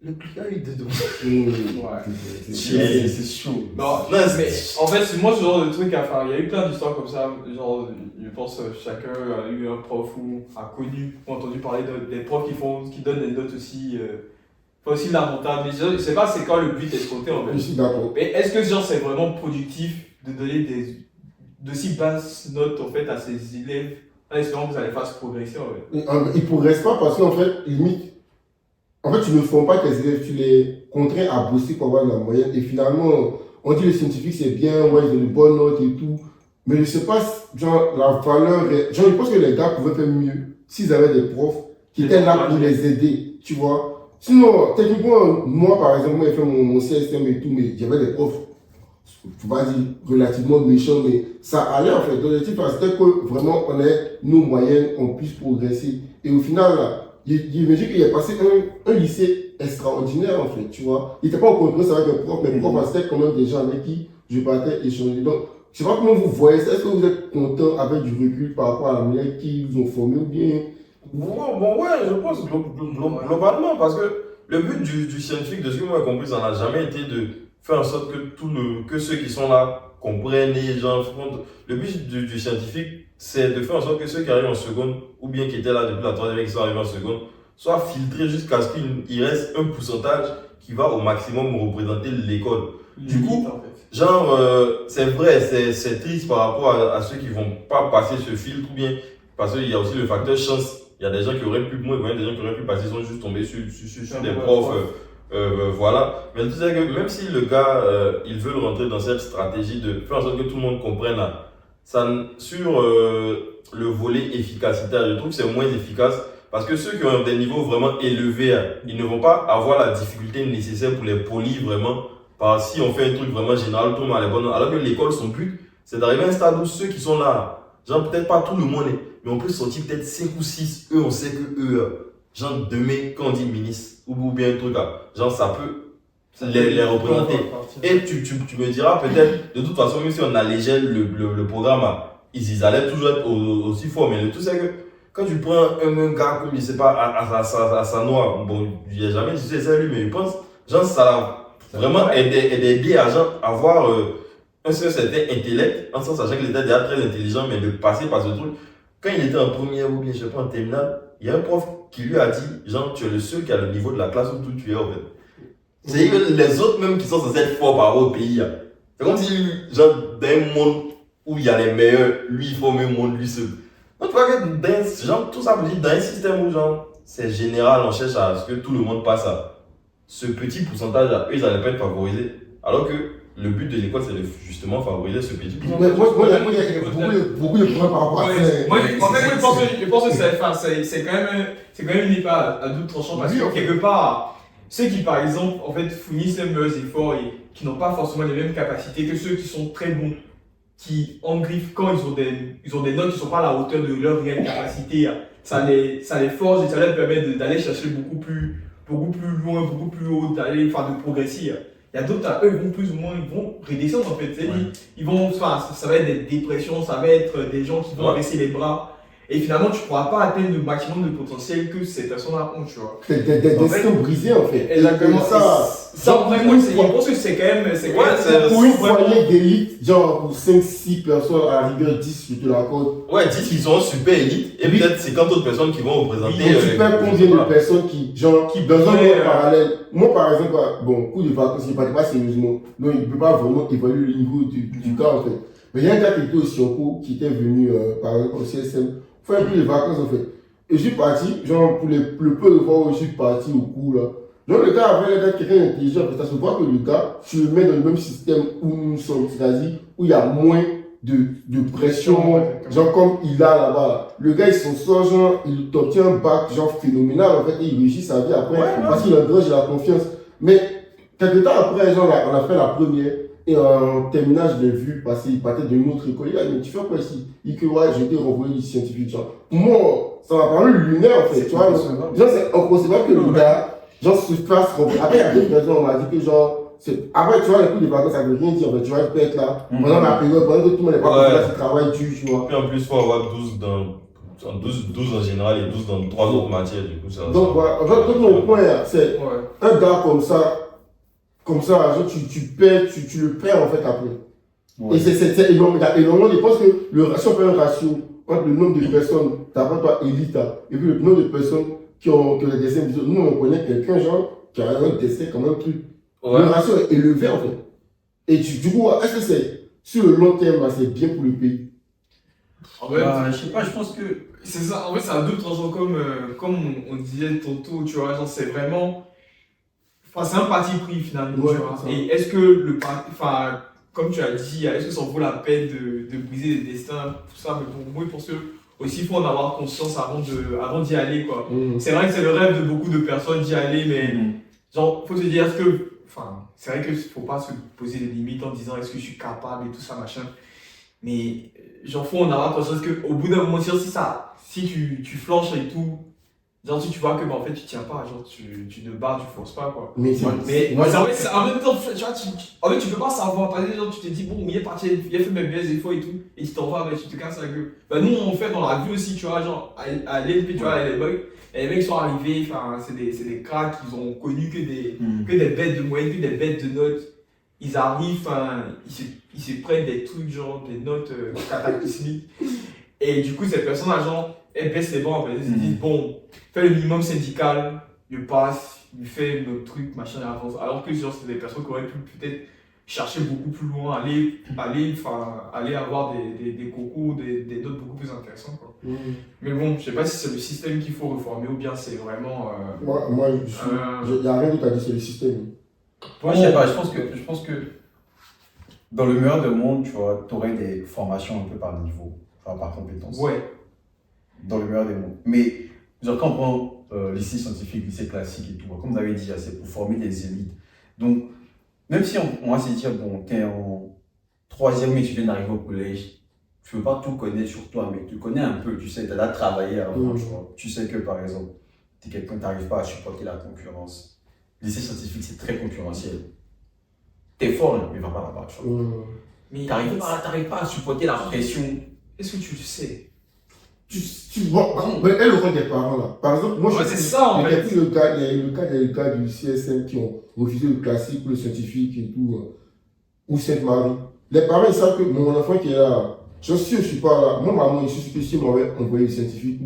le client a eu 2 de moins. C'est chaud. Non, mais en fait, moi, ce genre de truc à faire, il y a eu plein d'histoires comme ça. Genre, je pense chacun a eu un prof ou a connu ou entendu parler des profs qui donnent des notes aussi. Pas aussi lamentables. Mais je sais pas c'est quoi le but escompté en fait. Je suis d'accord. Mais est-ce que genre c'est vraiment productif de donner de si basses notes en fait à ses élèves en espérant que vous allez faire se progresser en fait? Ils ne progressent pas parce qu'en fait, limite, en fait, tu ne formes pas tes élèves, tu les contrains à bosser pour avoir la moyenne. Et finalement, on dit les scientifiques c'est bien, ouais, ils ont de bonnes notes et tout. Mais je sais pas, genre, la valeur, genre, je pense que les gars pouvaient faire mieux s'ils avaient des profs qui étaient là pour les aider, tu vois. Sinon, techniquement, moi, par exemple, moi, j'ai fait mon CSM et tout, mais j'avais des profs, faut pas dire relativement méchants, mais ça allait en fait. L'objectif, c'était que vraiment, on ait nos moyennes, on puisse progresser. Et au final, là, il me dit qu'il a passé un lycée extraordinaire, en fait, tu vois. Il n'était pas en concurrence avec les profs, mais les profs, c'était quand même des gens avec qui je partais échanger. Donc, je sais pas comment vous voyez ça. Est-ce que vous êtes content avec du recul par rapport à la manière qu'ils vous ont formé ou bien? Bon, ouais, je pense globalement, parce que le but du scientifique, de ce que moi j'ai compris, ça n'a jamais été de faire en sorte que ceux qui sont là comprennent les gens. Le but du scientifique, c'est de faire en sorte que ceux qui arrivent en seconde, ou bien qui étaient là depuis la troisième et qui sont arrivés en seconde, soient filtrés jusqu'à ce qu'il reste un pourcentage qui va au maximum représenter l'école. Du coup, en fait. genre, c'est vrai, c'est triste par rapport à ceux qui vont pas passer ce filtre, ou bien parce qu'il y a aussi le facteur chance. Il y a des gens qui auraient pu, moi, des gens qui auraient pu passer, sont juste tombés sur des profs, voilà. Mais le truc, c'est que même si le gars, ils veulent rentrer dans cette stratégie de faire en sorte que tout le monde comprenne, ça, sur le volet efficacité, je trouve que c'est moins efficace parce que ceux qui ont des niveaux vraiment élevés, ils ne vont pas avoir la difficulté nécessaire pour les polir vraiment. Parce que si on fait un truc vraiment général, tout le monde a les bonnes notes. Alors que l'école, son but, c'est d'arriver à un stade où ceux qui sont là, genre peut-être pas tout le monde, mais on peut sortir peut-être 5 ou 6. Eux, on sait que eux, genre demain, quand on dit ministre ou bien un truc là, genre ça peut les représenter. Et tu me diras peut-être, de toute façon, même si on allégeait le programme, ils allaient toujours être aussi forts. Mais le tout, c'est que quand tu prends un gars comme, je sais pas, à sa noix, bon, il n'y a jamais dit c'est lui, mais je pense, genre ça vraiment aider à genre avoir un certain intellect, en sachant qu'il était déjà très intelligent, mais de passer par ce truc. Quand il était en première ou bien je sais pas en terminale, il y a un prof qui lui a dit, genre, tu es le seul qui a le niveau de la classe où tu es en fait. C'est que les autres même qui sont censés être forts par rapport au pays, c'est comme si, genre, dans un monde où il y a les meilleurs, lui il forme un monde lui seul. Donc tu vois que genre, tout ça veut dire dans un système où genre, c'est général, on cherche à ce que tout le monde passe à ce petit pourcentage là, eux ils n'allaient pas être favorisés. Alors que le but de l'école c'est de justement favoriser ce petit pourcentage. Moi, il y a beaucoup de points par rapport à ça. Moi, en fait, je pense que c'est quand même une épée à double tranchant parce que quelque part, ceux qui par exemple en fait fournissent les meilleurs efforts et qui n'ont pas forcément les mêmes capacités que ceux qui sont très bons, qui engriffent quand ils ont des notes qui ne sont pas à la hauteur de leur réelle capacité, ça les forge et ça leur permet d'aller chercher beaucoup plus loin, beaucoup plus haut, d'aller faire de progresser. Il y a d'autres, eux, ils vont plus ou moins, ils vont redescendre en fait. Ils vont, ça va être des dépressions, ça va être des gens qui vont baisser les bras. Et finalement, tu ne pourras pas atteindre le maximum de potentiel que ces personnes-là ont, tu vois. Des destins brisés en fait. Exactement. Ça, en vrai, moi, je pense que c'est quand même. Pour une foyer d'élite, genre pour 5-6 personnes, à la rigueur 10, je te l'accorde. Ouais, 10 qui sont super élites, et peut-être 50 autres personnes qui vont représenter. Tu perds combien de personnes qui dans un monde parallèle. Moi, par exemple, bon, coup de vacances, il ne parle pas sérieusement. Donc, il ne peut pas vraiment évaluer le niveau du gars en fait. Mais il y a un gars qui était au Sionco, qui était venu, par exemple, au CSM, faire un peu de vacances en fait. Et je suis parti, genre, pour le peu de fois où je suis parti au cours là. Donc, le gars avait l'air d'être quelqu'un d'intelligent, parce que ça se voit que le gars, tu le mets dans le même système où nous sommes, c'est-à-dire où il y a moins de pression, genre comme il a là-bas. Le gars, il s'en sort, genre, il obtient un bac, genre phénoménal, en fait, et il réussit sa vie après, parce qu'il engrange la confiance. Mais, quelques temps après, genre, on a fait la première, et en terminale, je l'ai vu passer, il partait d'une autre école. Il a dit, mais tu fais quoi ici? Il dit que, ouais, j'ai été renvoyé du scientifique, genre. Pour moi, ça m'a paru lunaire, en fait, tu vois. Genre, c'est inconcevable que le gars, genre, se fasse renvoyer. Après, il y a d'autres personnes, on m'a dit que, genre, après, tu vois, les coups de vacances, ça veut rien dire. En fait, tu vois, il peut être là pendant la période, pendant que tout le monde n'est pas là, il travaille, tu vois. Et en plus, il faut avoir 12 en général et 12 dans 3 autres matières, du coup, ça. Donc, voilà, en fait, tout mon point, c'est un gars comme ça, genre, tu perds, tu le perds, en fait, après. Ouais. Et c'est énorme. Et normalement, je pense que si on fait un ratio entre le nombre de personnes, d'après toi, élite, et puis le nombre de personnes qui ont des dessins, nous, on connaît quelqu'un, genre, qui a un dessin comme un truc. Ouais. Le ratio est élevé en fait. Et du coup, est-ce que c'est sur le long terme, c'est bien pour le pays? En fait, je sais pas, je pense que c'est ça. En fait, c'est un double tranchant comme on disait tantôt, tu vois, genre c'est vraiment. Enfin, c'est un parti pris finalement, tu vois. Et est-ce que le parti. Enfin, comme tu as dit, est-ce que ça vaut la peine de briser des destins, tout ça? Mais pour moi, je pense que aussi, il faut en avoir conscience avant d'y aller, quoi. C'est vrai que c'est le rêve de beaucoup de personnes d'y aller, mais genre, faut te dire que. Enfin, c'est vrai qu'il ne faut pas se poser des limites en disant est-ce que je suis capable et tout ça, machin. Mais genre, faut en avoir conscience qu'au bout d'un moment, si tu flanches et tout, genre, si tu vois que en fait, tu tiens pas, genre, tu ne bats, tu forces pas, quoi. Mais en même temps, tu vois, en fait, tu peux pas savoir. Par exemple, tu te dis, bon, il est parti, il a fait mes baisses des fois et tout, et tu t'en vas, mais tu te casses la gueule. Bah, nous, on fait dans la vie aussi, tu vois, genre, à l'ENP, tu vois, les bugs. Et les mecs sont arrivés, enfin, c'est des cracks, ils ont connu que des bêtes de moyenne, que des bêtes de notes. Ils arrivent, ils se prennent des trucs, genre des notes cataclysmiques. Et du coup, cette personne-là, genre, elle baisse les bras, elle se dit, bon, fais le minimum syndical, je passe, il fait notre truc, machin, et avance. Alors que, genre, c'est des personnes qui auraient pu peut-être chercher beaucoup plus loin, aller avoir des concours, des notes beaucoup plus intéressantes, quoi. Mais bon, je sais pas si c'est le système qu'il faut réformer ou bien c'est vraiment. Moi, il n'y a rien d'autre à dire sur le système. Moi, je sais pas, je pense que dans le meilleur des mondes, tu vois, tu aurais des formations un peu par niveau, enfin par compétence. Ouais. Dans le meilleur des mondes. Mais, genre, quand on prend lycée scientifique, lycée classique et tout, comme vous avez dit, c'est pour former des élites. Donc, même si on va se dire, bon, t'es en 3e mais tu viens d'arriver au collège, tu ne peux pas tout connaître sur toi, mais tu connais un peu, tu sais, tu as là travaillé avant, tu vois. Tu sais que, par exemple, tu es quelqu'un qui n'arrive pas à supporter la concurrence. Le lycée scientifique, c'est très concurrentiel. Tu es fort, mais va pas là-bas, tu vois. Mais tu n'arrives pas à supporter la pression. Est-ce que tu le sais? Tu vois, elle le rôle des parents là. Par exemple, moi c'est ça en fait. Il y a eu le cas du CSM qui ont refusé le classique, le scientifique et tout, ou Sainte-Marie. Les parents ils savent que mon enfant qui est là, je suis pas là. Moi, maman, je suis que si on m'avait envoyé le scientifique,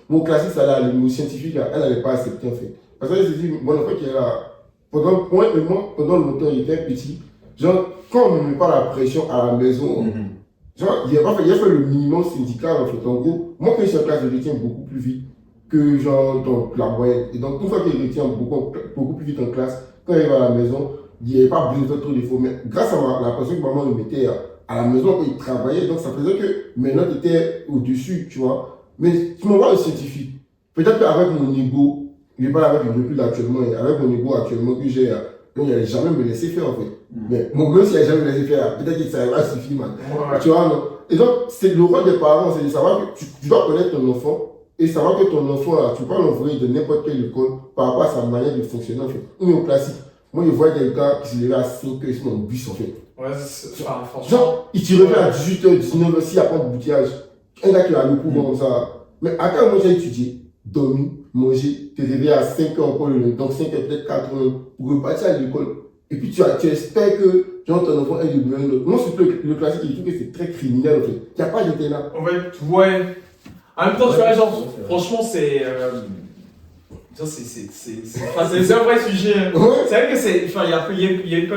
mon classique ça allait, le scientifique là, elle n'allait pas accepter en fait. Parce qu'elle se dit, mon enfant qui est là, pendant longtemps il était petit, genre, quand on ne met pas la pression à la maison, genre, il a fait le minimum syndical en fait. En gros, moi quand je suis en classe, je retiens beaucoup plus vite que genre dans la moyenne. Et donc, une fois qu'il retient beaucoup plus vite en classe, quand il arrive à la maison, il n'y avait pas besoin de faire trop d'efforts. Mais grâce à la pression que maman me mettait à la maison quand il travaillait, donc ça faisait que mes notes étaient au-dessus, tu vois. Mais tu m'envoies le scientifique. Peut-être qu'avec mon ego, je vais pas avec le recul actuellement, et avec mon ego actuellement que j'ai, donc il n'allait jamais me laisser faire en fait. Mais mon gosse, il n'allait jamais me laisser faire. Peut-être qu'il savait pas suffire, man. Tu vois, non? Et donc, c'est le rôle des parents, c'est de savoir que tu dois connaître ton enfant et savoir que ton enfant, tu peux pas l'envoyer de n'importe quelle école par rapport à sa manière de fonctionner en fait. Ou au classique. Moi, je vois des gars qui se levaient à 5 h, ils sont dans le bus en fait. Ouais, franchement. Genre, ils te réveillent à 18 h, 19 h, s'il n'y a pas de boutillage. Un gars qui a le coup comme ça. Mais à quel moment j'ai étudié, dormi, mangé, te réveillé à 5 h encore le lendemain, donc 5 h, peut-être 4 h, pour repartir à l'école. Et puis tu espères que genre, ton enfant ait le besoin de. Moi, surtout le classique, il trouve que c'est très criminel en fait. Il n'y a pas d'intérêt. En fait, ouais. En même temps, tu vois, genre, franchement, c'est un vrai sujet. C'est vrai que c'est. Enfin, il y a pas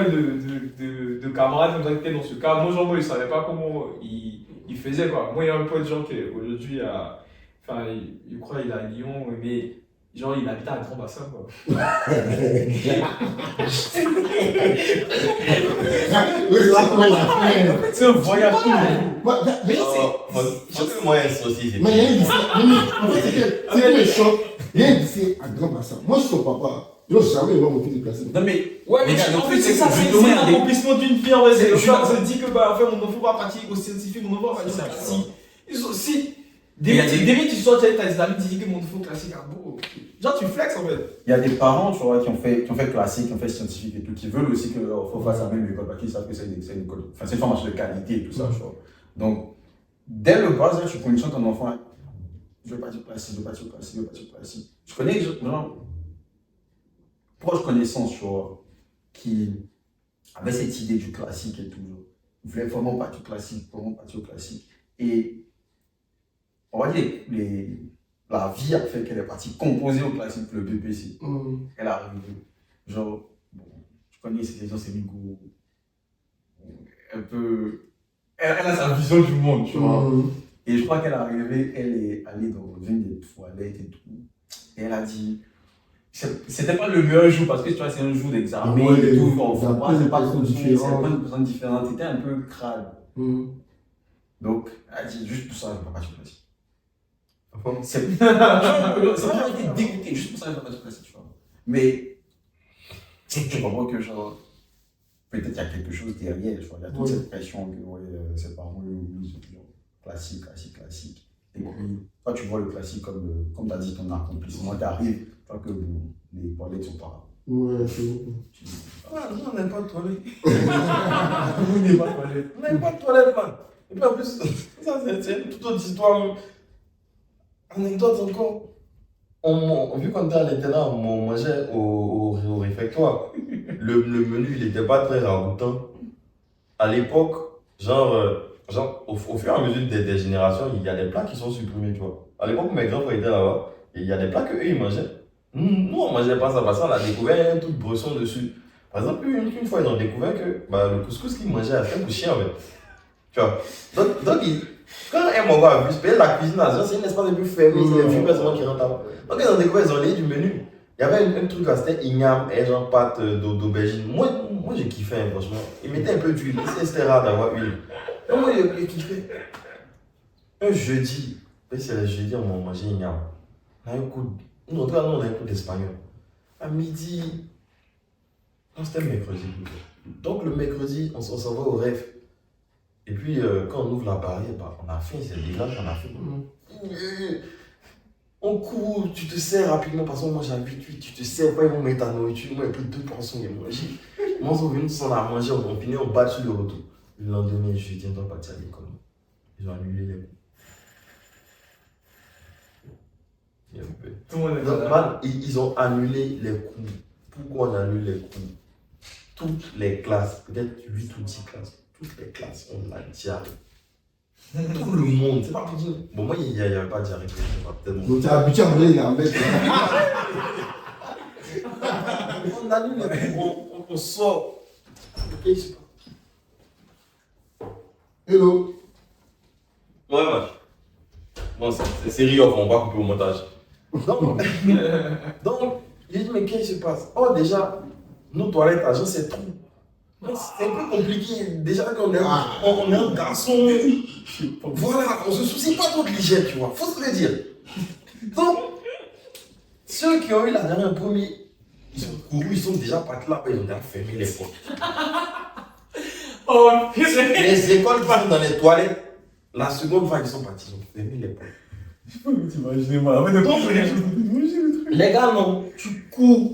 de camarades qui étaient dans ce cas. Moi, genre, moi, je ne savais pas comment il faisait, quoi. Moi, il y a un pote, genre, qui aujourd'hui a. Enfin, je crois qu'il est à Lyon, mais Genre, il habitait à Grand Bassin, quoi. Oui, c'est ça qu'on a fait. C'est un voyage. Moi, mais Je pense que moi, un aussi, c'est. mais il y a un lycée. En fait, c'est comme un choc. Il y a un lycée à Grand Bassin. Moi, je suis son papa. Je n'ai jamais voir mon fils déplacé. Non, mais. Ouais, mais Regarde, en le fait, truc, c'est ça, c'est justement, il y a des- l'accomplissement d'une vie. En fait, C'est- le je- père se dit que, bah, en fait, mon enfant va partir au scientifique, mon enfant va partir au classique. Si. Il y a des- Dès que tu sors, tu as tes amis, tu dis que mon enfant classique, ah bon. Genre, tu flexes, en fait. Il y a des parents, tu vois, qui ont fait classique, qui ont fait scientifique et tout, qui veulent aussi que leur enfant fasse la même école, parce qu'ils savent que c'est une école, enfin, c'est une formation de qualité et tout ça, tu vois. Donc, dès le bas âge, tu conditionnes ton enfant, je veux pas dire classique, je veux pas dire classique, je veux pas dire classique. Je connais, genre, proche connaissance, tu vois, qui avait cette idée du classique et tout, genre. Ils voulaient vraiment partir au classique, vraiment partir au classique. Et, on va dire, la vie a fait qu'elle est partie composer au classique le BPC. Elle arrive, genre, bon, je connais ces gens, c'est Migo, un peu, elle a sa vision du monde, tu vois. Et je crois qu'elle est arrivée, elle est allée dans une des toilettes et tout, et elle a dit, c'était pas le meilleur jour, parce que tu vois, c'est un jour d'examen Ouais, et tout, on ça voit pas, c'est pas peut trop être différent, différent. c'est pas une personne différente, c'était un peu crade. Mm. Donc, elle a dit, juste pour ça, je ne vais pas partir au classique. Bon. C'est pas été dégoûté, juste pour ça, je ne vais pas partir au classique, tu vois. Mais, tu comprends que, genre, peut-être qu'il y a quelque chose derrière, tu vois. Il y a toute Ouais. cette pression que, ouais, ses parents, ils ont toujours classique. Et puis, toi, tu vois le classique comme tu as dit, ton accomplissement. Tu arrives, tu vois que bon, les toilettes sont pas. Ouais, c'est bon. Tu dis, Ah, nous, on n'aime pas de toilette. vous n'avez pas de toilette. On n'aime pas de toilette, man. Et puis en plus, ça, c'est une toute autre histoire. Anecdote encore. Vu qu'on était à l'internat, on mangeait au réfectoire. Le menu, il n'était pas très ragoûtant. À l'époque, genre au fur et à mesure des générations, il y a des plats qui sont supprimés, tu vois. À l'époque où mes grands frères étaient là-bas, il y a des plats qu'eux, ils mangeaient. Nous, on ne mangeait pas ça parce qu'on a découvert un truc bresson dessus. Par exemple, une fois, ils ont découvert que le couscous qu'ils mangeaient a fait pour chien, en fait. Tu vois. Donc quand un Mongo a vu, c'est la cuisine à c'est un espace un peu fermé, c'est les vieux personnes qui rentrent là-bas. Donc ils ont découvert, ils ont lié du menu. Il y avait un truc là, c'était igname et genre pâte d'aubergine. Moi j'ai kiffé, hein, franchement. Ils mettaient un peu d'huile, c'était rare d'avoir huile. Donc moi j'ai kiffé. Un jeudi, c'est le jeudi, on a mangé igname. On a un coup, nous on a un coup d'espagnol. À midi, non c'était le mercredi. Donc le mercredi, on s'en va au rêve. Et puis, quand on ouvre la barrière, on a faim, c'est dégueulasse, on a faim. On court, tu te sers rapidement parce qu'on mange à vite, tu te sers, pas ils vont mettre ta nourriture. Moi, j'ai pris 2 portions et mangé. Moi, ils sont venus, on a mangé, on finit, on bat sur le retour. Le lendemain, je dis, on doit partir à l'école. Ils ont annulé les cours. Il y a un peu. Tout le monde est Donc, là. man, ils ont annulé les cours. Pourquoi on annule les cours? Toutes les classes, peut-être 8 ou 10 classes, toutes les classes ont la diarrhée. Tout le monde, c'est pas pour dire. Bon, moi, il n'y avait pas de diarrhée, c'est pas tellement. Donc, tu es habitué à manger les gambettes. On annule les cours, on sort. Ok, je sais pas. Hello. Ouais, ouais. Bon, c'est real, on va couper au montage. Donc, j'ai dit, mais qu'est-ce qui se passe? Oh, déjà, nos toilettes, agent, c'est trop. C'est un peu compliqué. Déjà qu'on est, on est un garçon. Voilà, on se soucie pas trop de l'hygiène, tu vois. Faut se le dire. Donc, ceux qui ont eu la dernière premier, ils sont courus, ils sont déjà partis là, ils ont déjà fermé les portes. Oh, Les écoles partent dans les toilettes. La seconde fois qu'ils sont partis, ils ont fermé les portes. Je peux vous imaginer, moi. Avec des Les gars, non, tu cours.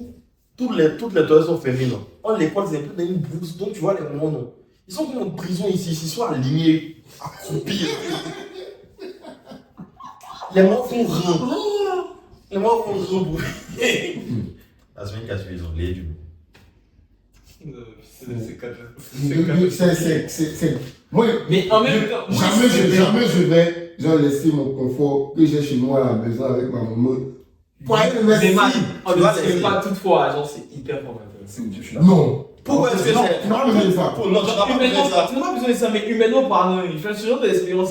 Toutes les toilettes sont fermées, non. Oh, l'école, c'est un peu dans une bourse, donc tu vois les moments, non. Ils sont comme en prison ici, ils sont alignés, accroupis. Les morts font rien. Les morts font rien. La semaine qui a suivi, ils ont lié du C'est. Moi, Mais en même temps, moi, jamais je vais genre, laisser mon confort que j'ai chez moi à la maison avec ma maman. Pour aller le mais man, merci. on Tu ne vois, sait c'est- pas toutefois, genre c'est hyper formateur. Je suis là. Non. Pourquoi est-ce que Non, c'est. tu n'as pas besoin de ça. Non, tu n'as pas besoin Humainement, de ça. tu n'as pas besoin de ça, mais humainement parlant, il fait ce genre d'expérience,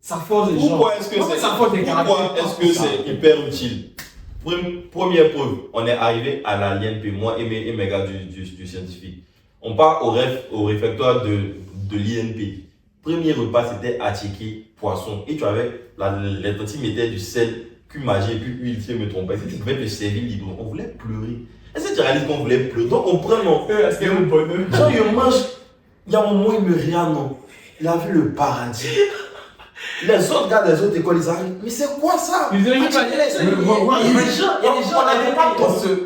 ça forge les gens. Pourquoi est-ce que En fait, c'est. ça forge les Pourquoi caractères. est-ce que c'est hyper utile? Première preuve, on est arrivé à la l'INP, moi et mes gars du scientifique. On part au réfectoire de l'INP. Premier repas, c'était attiqué, poisson. Et tu avais les tantis mettaient du sel, cumin et puis huile, si je me trompe pas. Tu pouvais te servir librement. On voulait pleurer. Est-ce que tu réalises qu'on voulait pleurer? Donc on prend non. Est-ce qu'il y a un bonheur? Genre, il mange. Il y a un moment, il me regarde, non. Il a vu le paradis. Les autres gars des autres écoles, ils arrivent. Mais c'est quoi ça? Il y a des gens,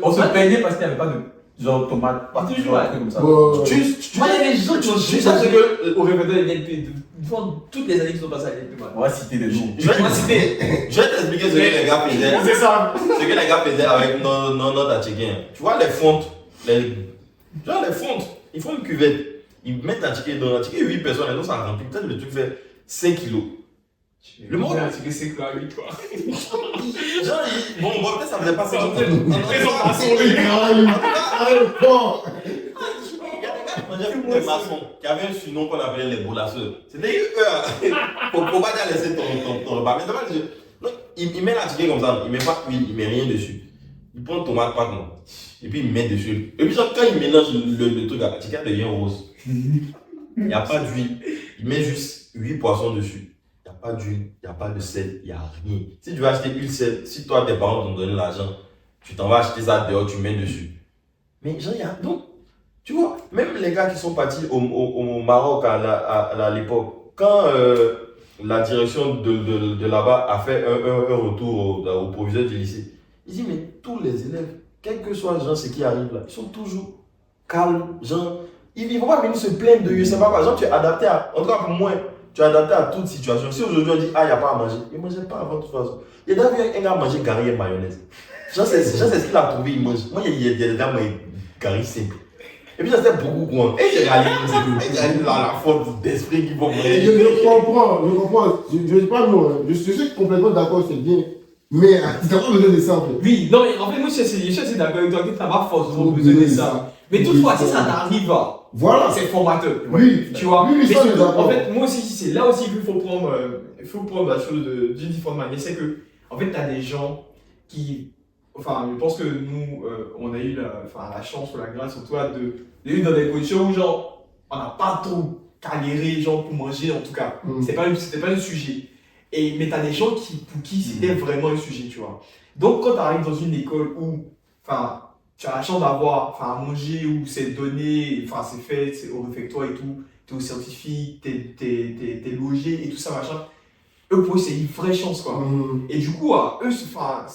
On se plaignait parce qu'il n'y avait pas de genre tomate, toujours, un truc comme ça. Moi, il y a des gens qui ont juste à ce qu'au réveillon de l'INP, devant toutes les années qui sont passées à l'INP. On va citer des noms. Je vais t'expliquer ce que les gars faisaient. C'est ça. Ce que les gars faisaient avec notre attiqué. Tu vois les fontes, genre les fontes, ils font une cuvette. Ils mettent l'attiqué dans l'attiqué, 8 personnes, et donc ça remplit. Peut-être le truc fait 5 kilos. Le monde. C'est que c'est quoi, lui, toi? Genre, bon, peut-être ça faisait pas 5 kilos. Présentation, les gars. Il y a des maçons qui avaient un surnom qu'on appelait les boulasseurs. C'était eux. Faut pas déjà laisser ton repas. Mais devant les yeux. Donc, il met l'attiqué comme ça, il met pas d'huile, il met rien dessus. Il prend tomate pas non. Et puis il met dessus. Et puis genre, quand il mélange le truc, l'attiqué devient rose. Il n'y a pas d'huile. Il met juste 8 poissons dessus. Il n'y a pas d'huile, il n'y a pas de sel, il n'y a rien. Si tu veux acheter huile, sel, si toi tes parents t'ont donné l'argent, tu t'en vas acheter ça dehors, tu mets dessus. Mais genre, il y a. Donc, tu vois, même les gars qui sont partis au Maroc à l'époque, quand la direction de là-bas a fait un retour au proviseur du lycée, ils disent, mais tous les élèves, quel que soit genre, ce qui arrive là, ils sont toujours calmes, genre, ils ne vont pas venir se plaindre de, je sais pas quoi, genre, tu es adapté à, en tout cas pour moi, tu es adapté à toute situation. Si aujourd'hui on dit, ah, il n'y a pas à manger, il ne mangeait pas avant de toute façon. Il y a d'ailleurs un gars manger gari et mayonnaise. Genre, c'est ce qu'il a trouvé, il mange. Moi, il y a des gars qui gari simple. Et puis, ça c'était beaucoup quoi. Et j'ai réalisé la faute d'esprit qui vont manger. Je comprends. Je ne dis pas non. Je suis complètement d'accord, c'est bien. Mais tu n'as pas besoin de ça en fait. Oui, non, mais en fait, moi, je suis d'accord avec toi que tu n'as pas forcément besoin de ça. Mais toutefois, si ça n'arrive pas, voilà, c'est formateur. Oui, tu vois. Oui, mais ça, surtout, en fait, moi aussi, c'est là aussi qu'il faut prendre la chose d'une différente manière. C'est que, en fait, tu as des gens qui. Enfin, je pense que nous, on a eu la chance ou la grâce, surtout, de vivre dans des conditions où, genre, on n'a pas trop galéré, genre, pour manger, en tout cas. C'était pas un sujet. Mais tu as des gens pour qui c'était vraiment un sujet, tu vois. Donc, quand tu arrives dans une école où, enfin, tu as la chance d'avoir à manger, où c'est donné, enfin, c'est fait, c'est au réfectoire et tout, tu es au scientifique, t'es logé et tout ça, machin. Eux, pour eux, c'est une vraie chance, quoi. Et du coup, eux, c'est pas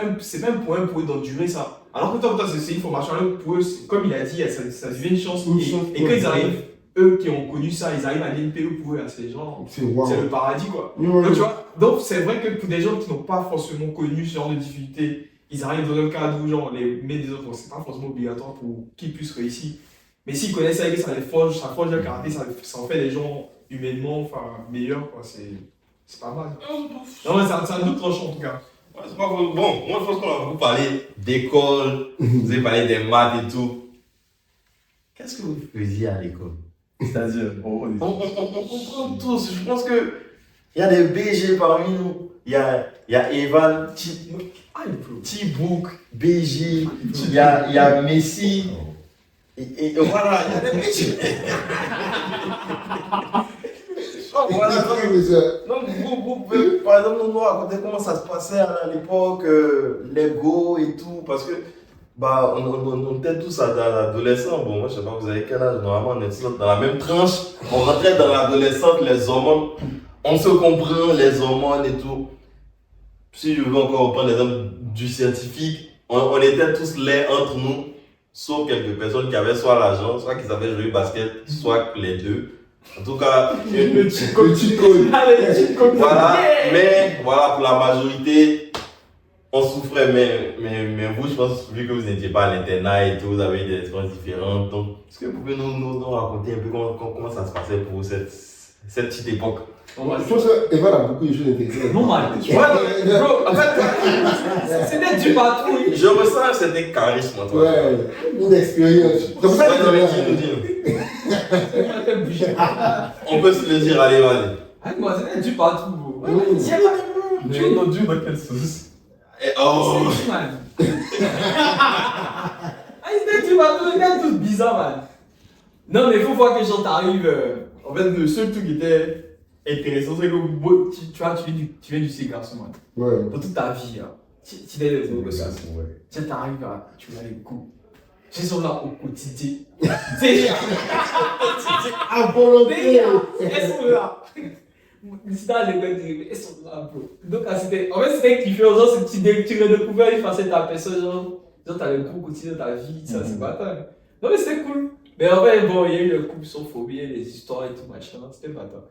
un problème pour eux d'endurer ça. Alors que toi, c'est une formation, pour eux, comme il a dit, ça devient une chance. Et quand ils arrivent, eux qui ont connu ça, ils arrivent à l'INPE pour eux, c'est genre, c'est le paradis, quoi. Donc, tu vois, donc c'est vrai que pour des gens qui n'ont pas forcément connu ce genre de difficulté, ils arrivent dans un cadre où genre, les met des autres, c'est pas forcément obligatoire pour qu'ils puissent réussir. Mais s'ils connaissent ça, ça forge leur caractère, ça en fait des gens humainement meilleurs, quoi. C'est pas mal. Non, mais c'est un autre tranchant en tout cas. Ouais, c'est pas bon. Moi, je pense qu'on va vous parler d'école, vous avez parlé des maths et tout. Qu'est-ce que vous faisiez à l'école? C'est-à-dire, on comprend tous. Je pense que il y a des BG parmi nous. Il y a Evan, T-Book, BG, il y a Messi. Et voilà, il y a des BG. Voilà, donc vous pouvez, par exemple, nous raconter comment ça se passait à l'époque, les go et tout, parce que on était tous adolescents. Bon, moi je sais pas, vous avez quel âge? Normalement, on est tous dans la même tranche. On rentrait dans l'adolescence, les hormones, on se comprend, les hormones et tout. Si je veux encore reprendre l'exemple du scientifique, on était tous laids entre nous, sauf quelques personnes qui avaient soit l'argent, soit qui savaient jouer au basket, soit les deux. En tout cas, le cheat code. Voilà, mais voilà, pour la majorité, on souffrait, mais vous, je pense, vu que vous n'étiez pas à l'internat et tout, vous avez des expériences différentes. Donc, est-ce que vous pouvez nous raconter un peu comment ça se passait pour vous, cette petite époque? Je pense qu'Evan a beaucoup de choses intéressantes. Non, man. Tu vois, bro, en fait, c'était du patron. Je ressens que c'était charisme, toi. Ouais, une expérience. C'est pour ça que nous dire. On peut se le dire, allez. Ah, moi, c'était du patron, bro. Tu es rendu dans quelle sauce? Oh! C'est man. Ah, tu vas tout, c'est tout bizarre, man. Non, mais il faut voir que genre t'arrives. En fait, le seul truc qui était intéressant, c'est que tu vois, tu viens du C garçon, man. Ouais. Pour toute ta vie, hein. Tu es le garçon. Tu t'arrives à. Tu as les coups. Tu sont là au quotidien. Tu sais, À volonté. elles sont là. C'est dans l'école, elles sont là, bro. Donc, c'était. En fait, c'était kiffant. Genre, tu redécouvrais une facette de ta personne, genre t'as le coup quotidien de ta vie, ça, c'est pas tant. Non, mais c'était cool. Mais en fait, bon, il y a eu le couple sans phobie, les histoires et tout, machin, c'était pas tant.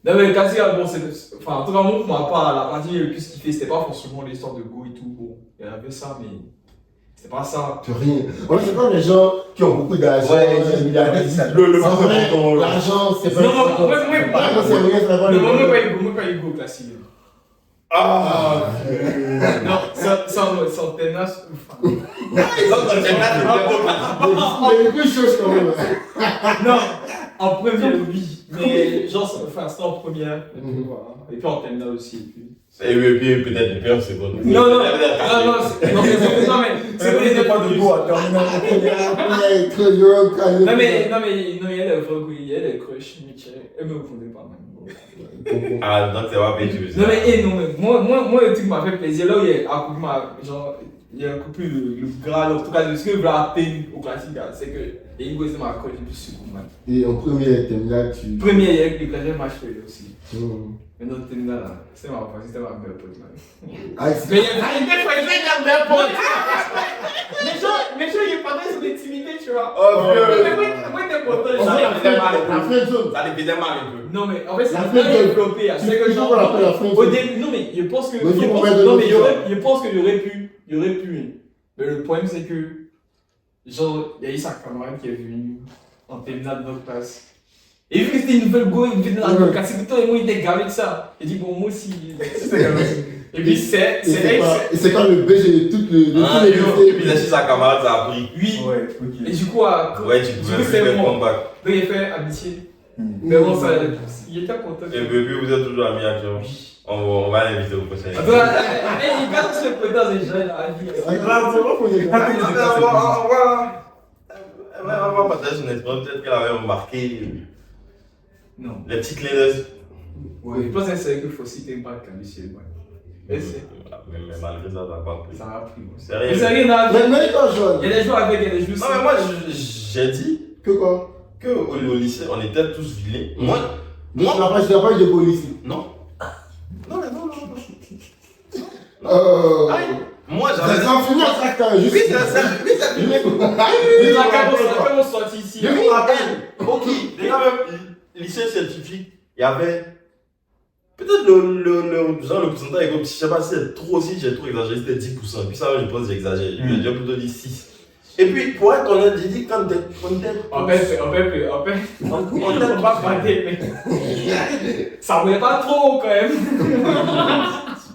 Non, mais quasi, bon, c'est. Enfin, en tout cas, moi, pour ma part, la partie le plus kiffée, c'était pas forcément l'histoire de Go et tout. Bon, il y avait ça, mais. C'était pas ça. Tu rien. En fait, c'est comme les gens qui ont beaucoup d'argent, les milliardaires, ils disent Le en plus vrai, important, l'argent, c'est pas. Non, moi, Moi, c'est rien, ça va. le moment pas eu Go classique. Ah! Non, sans tenace. Mais les deux choses quand même. Non, en première, oui. Mais genre, enfin, c'était en première. Et puis, voilà. Et puis en terminale aussi. Et puis... Et puis peut-être le pire, c'est bon. Non, mais c'est vrai, il n'y a pas de Go à terminale. Non, mais il y a le vrai goût, il y a le crush, Michel. Elle me confondait pas, man. Ah, donc c'est pas péché. Non, mais moi, le truc qui m'a fait plaisir, là où il y a un couple, genre, il y a un couple, le gras, en tout cas, ce que je veux atteindre au classique, c'est que les Ingo, c'est ma coche, et puis c'est cool, man. Et en premier terminal, tu. Premier, il y a le classique, match fait aussi. Hmm. Mais notre terminal, là, c'était ma partie, c'était ma belle pote, man. Ah, Mais il y a des fois, il y a belle pote. Les gens, ils parlent sur l'intimité, tu vois. Oh, vieux. Mais moi, t'es content, Ça les faisait mal La un peu. friend zone. Ça les faisait mal un peu. Non, mais en fait, c'est La pas friend zone. développé. C'est que Tu genre. vois, on l'appelle la friend Au zone. début, non, mais je pense que. Mais il faut qu'on mette de Non, mais l'eau, je pense qu'il y aurait pu. Mais le problème, c'est que. Genre, il y a eu sa camarade qui est venue en terminale de notre classe. Et vu que c'était une nouvelle go, il venait dans la classe, c'est que toi et moi, il était gavé de ça. Il dit, bon, moi aussi. Et puis, c'est elle. Et c'est quand le BG de tout le. Ah, de tous les et puis là, si sa camarade, ça a pris. Oui. Ouais, ok. Et du coup, Ouais, tu pouvais c'est faire moi. comeback. Donc, il a fait amitié. Mais bon, ça. Il était content. Et puis, vous êtes toujours amis actuellement. On va l'inviter au prochain épisode. Il garde ce potin des jeunes à vie. On va partager son expérience. Peut-être qu'elle avait remarqué Non. les petits clins d'œil. Ouais, je pense que c'est que faut citer pas quand c'est ouais. Mais malgré ça, t'as pas pris. Ça a pris. C'est rien. Mais c'est rien à Mais quand jeune. Il y a des jours avec, il y a des jours Non, sans. mais moi, j'ai dit Que quoi? qu'au lycée, on était tous vilains. Moi, Je n'ai pas eu de police. non. Non. Moi, C'est j'avais. en finir ça quand juste. Oui, c'est ça. Les accords sont sortis ici. Je me rappelle. Ok, déjà même, lycée scientifique, il y avait. Peut-être le pourcentage est comme, je sais pas si c'est trop, si j'ai trop exagéré, c'était 10%. Et puis ça, je pense que j'exagère. J'ai plutôt dit 6. Et puis, pour être honnête, j'ai dit quand on était. En fait, on ne pas parler, mais. Ça voulait pas trop quand même.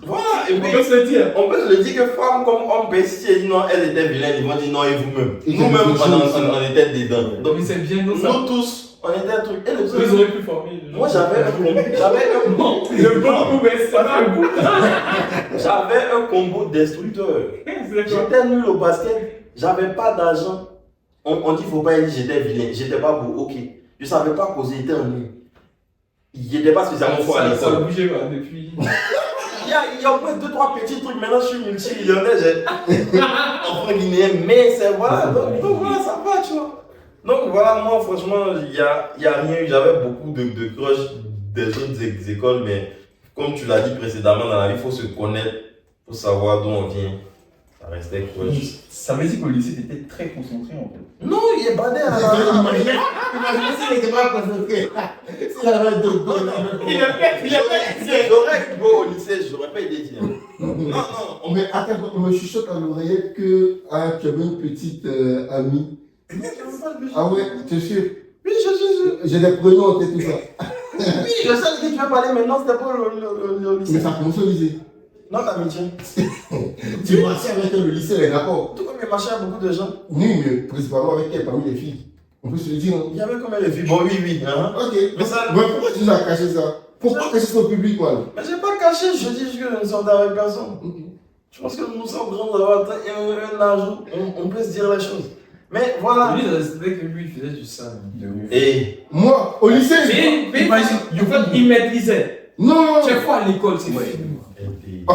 Voilà, et On puis. peut se le dire. On peut se le dire que femme comme homme, si elle dit non, elle était vilaine, ils vont dire non, et vous-même. Et Nous-mêmes, c'est on était dedans. Donc, Mais c'est bien nous ça. nous tous, on était un truc. Et le truc, Ils auraient pu former. moi, j'avais un combo. Le bon coup, mais c'est pas un coup. J'avais un combo destructeur. J'étais nul au basket, j'avais pas d'argent. On dit faut pas dire j'étais vilain, j'étais pas beau, ok. Je savais pas causer, j'étais ennuyé. Il n'était pas spécialement fort à Ça a l'école. bougé depuis. Il y a au moins 2-3 petits trucs, maintenant je suis multimillionnaire, j'ai enfant guinéen, mais c'est voilà, donc voilà, ça va, tu vois. Donc voilà, moi franchement, il y a rien eu, j'avais beaucoup de crush des autres écoles, mais comme tu l'as dit précédemment dans la vie, il faut se connaître, il faut savoir d'où on vient. Ça restait crush. Ça veut dire qu'au lycée, t'étais très concentré en fait. Non, il est badé à la Imaginez s'il n'était pas concentré. S'il avait deux go. Il a fait. J'aurais eu beau au lycée, j'aurais pas été dit. Non. Mais attends, on me chuchote à l'oreillette que tu avais une petite amie. Ah ouais, tu es sûr? Oui, je suis. J'ai des prénoms en tête, tout ça. Oui, je sais de qui tu veux parler maintenant, c'était pas le lycée. Mais ça commence au lycée. Non, l'amitié. Tu marchais avec elle au lycée, elle est d'accord. Tout comme il marchait avec beaucoup de gens. Oui, mais principalement avec elle, parmi les filles. On peut se le dire. Hein. Il y avait combien de filles? Bon, oui. Hein? Ok. Mais ça. Mais pourquoi tu as caché ça? Pourquoi cacher ça au public, quoi? Mais j'ai pas caché, je dis que je ne sortais avec personne. Ok. Je pense que nous sommes grands d'avoir atteint un âge où on peut se dire les choses. Mais voilà. Lui, c'était que lui, il faisait du sang. Et Moi, au lycée, Mais en fait, il maîtrisait. non, Chaque fois à l'école, c'est Ouais. fini.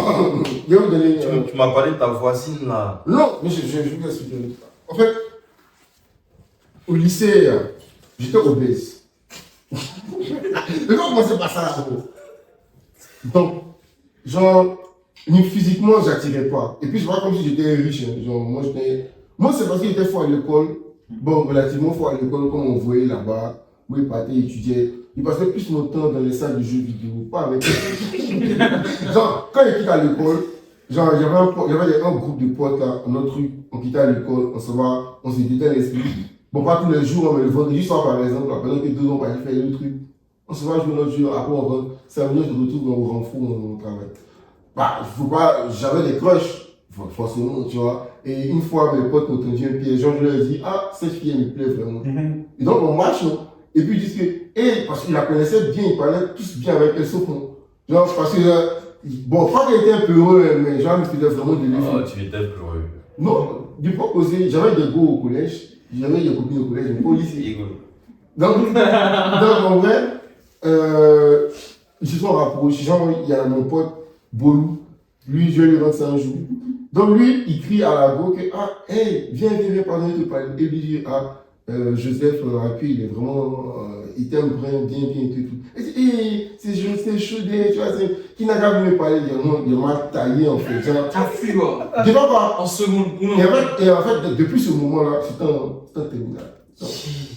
je vais vous donner. tu m'as parlé de ta voisine là. Non, mais je vais vous expliquer. En fait, au lycée, j'étais obèse. Mais comment c'est pas ça là, gros? Donc, genre, ni physiquement, j'attirais pas. Et puis, c'est pas comme si j'étais riche. Hein. Genre, moi, c'est parce que j'étais fort à l'école. Bon, relativement fort à l'école, comme on voyait là-bas. Moi, il partait étudier. Il passait plus mon temps dans les salles de jeux vidéo, pas avec. Genre, quand il quitte à l'école, genre, il y avait un groupe de potes là, notre truc, on quittait à l'école, on se va, on se détend l'esprit. Bon, pas tous les jours, mais le vendredi soir par exemple, pendant que 2 ans, on va faire le truc. On se va jouer notre jeu, après on rentre, 5 minutes de retour, on rend fou, on travaille. Bah, il faut pas, j'avais des crushs, forcément, tu vois. Et une fois, mes potes m'ont tendu un pied, genre, je leur ai dit, ah, cette fille, elle me plaît vraiment. Et donc, on marche, non? Et puis, ils disent que, parce qu'ils la connaissaient bien, ils parlaient tous bien avec elle, sauf moi. Genre, parce que, bon, pas qu'elle était un peu heureux, mais genre, elle me faisait vraiment de l'effet. Oh, tu étais pleureux. Non, du pas causé, j'avais des go au collège, j'avais des copines au collège, mais pas au lycée. Donc, en vrai, ils se sont rapprochés. Genre, il y a mon pote, Bolou, lui, je vais lui rendre ça un jour. Donc, lui, il crie à la go que, ah, hey, viens, pardon, il te parle. Et lui dit, ah, Joseph Rapu, il est vraiment, il t'aime vraiment bien, et tout. Et il dit, hey, c'est chaudé, tu vois, qui n'a qu'à me parler, il m'a taillé, en fait. Genre, T'as fui, quoi. je sais pas. En seconde. Et en fait, depuis ce moment-là, c'était un terminal.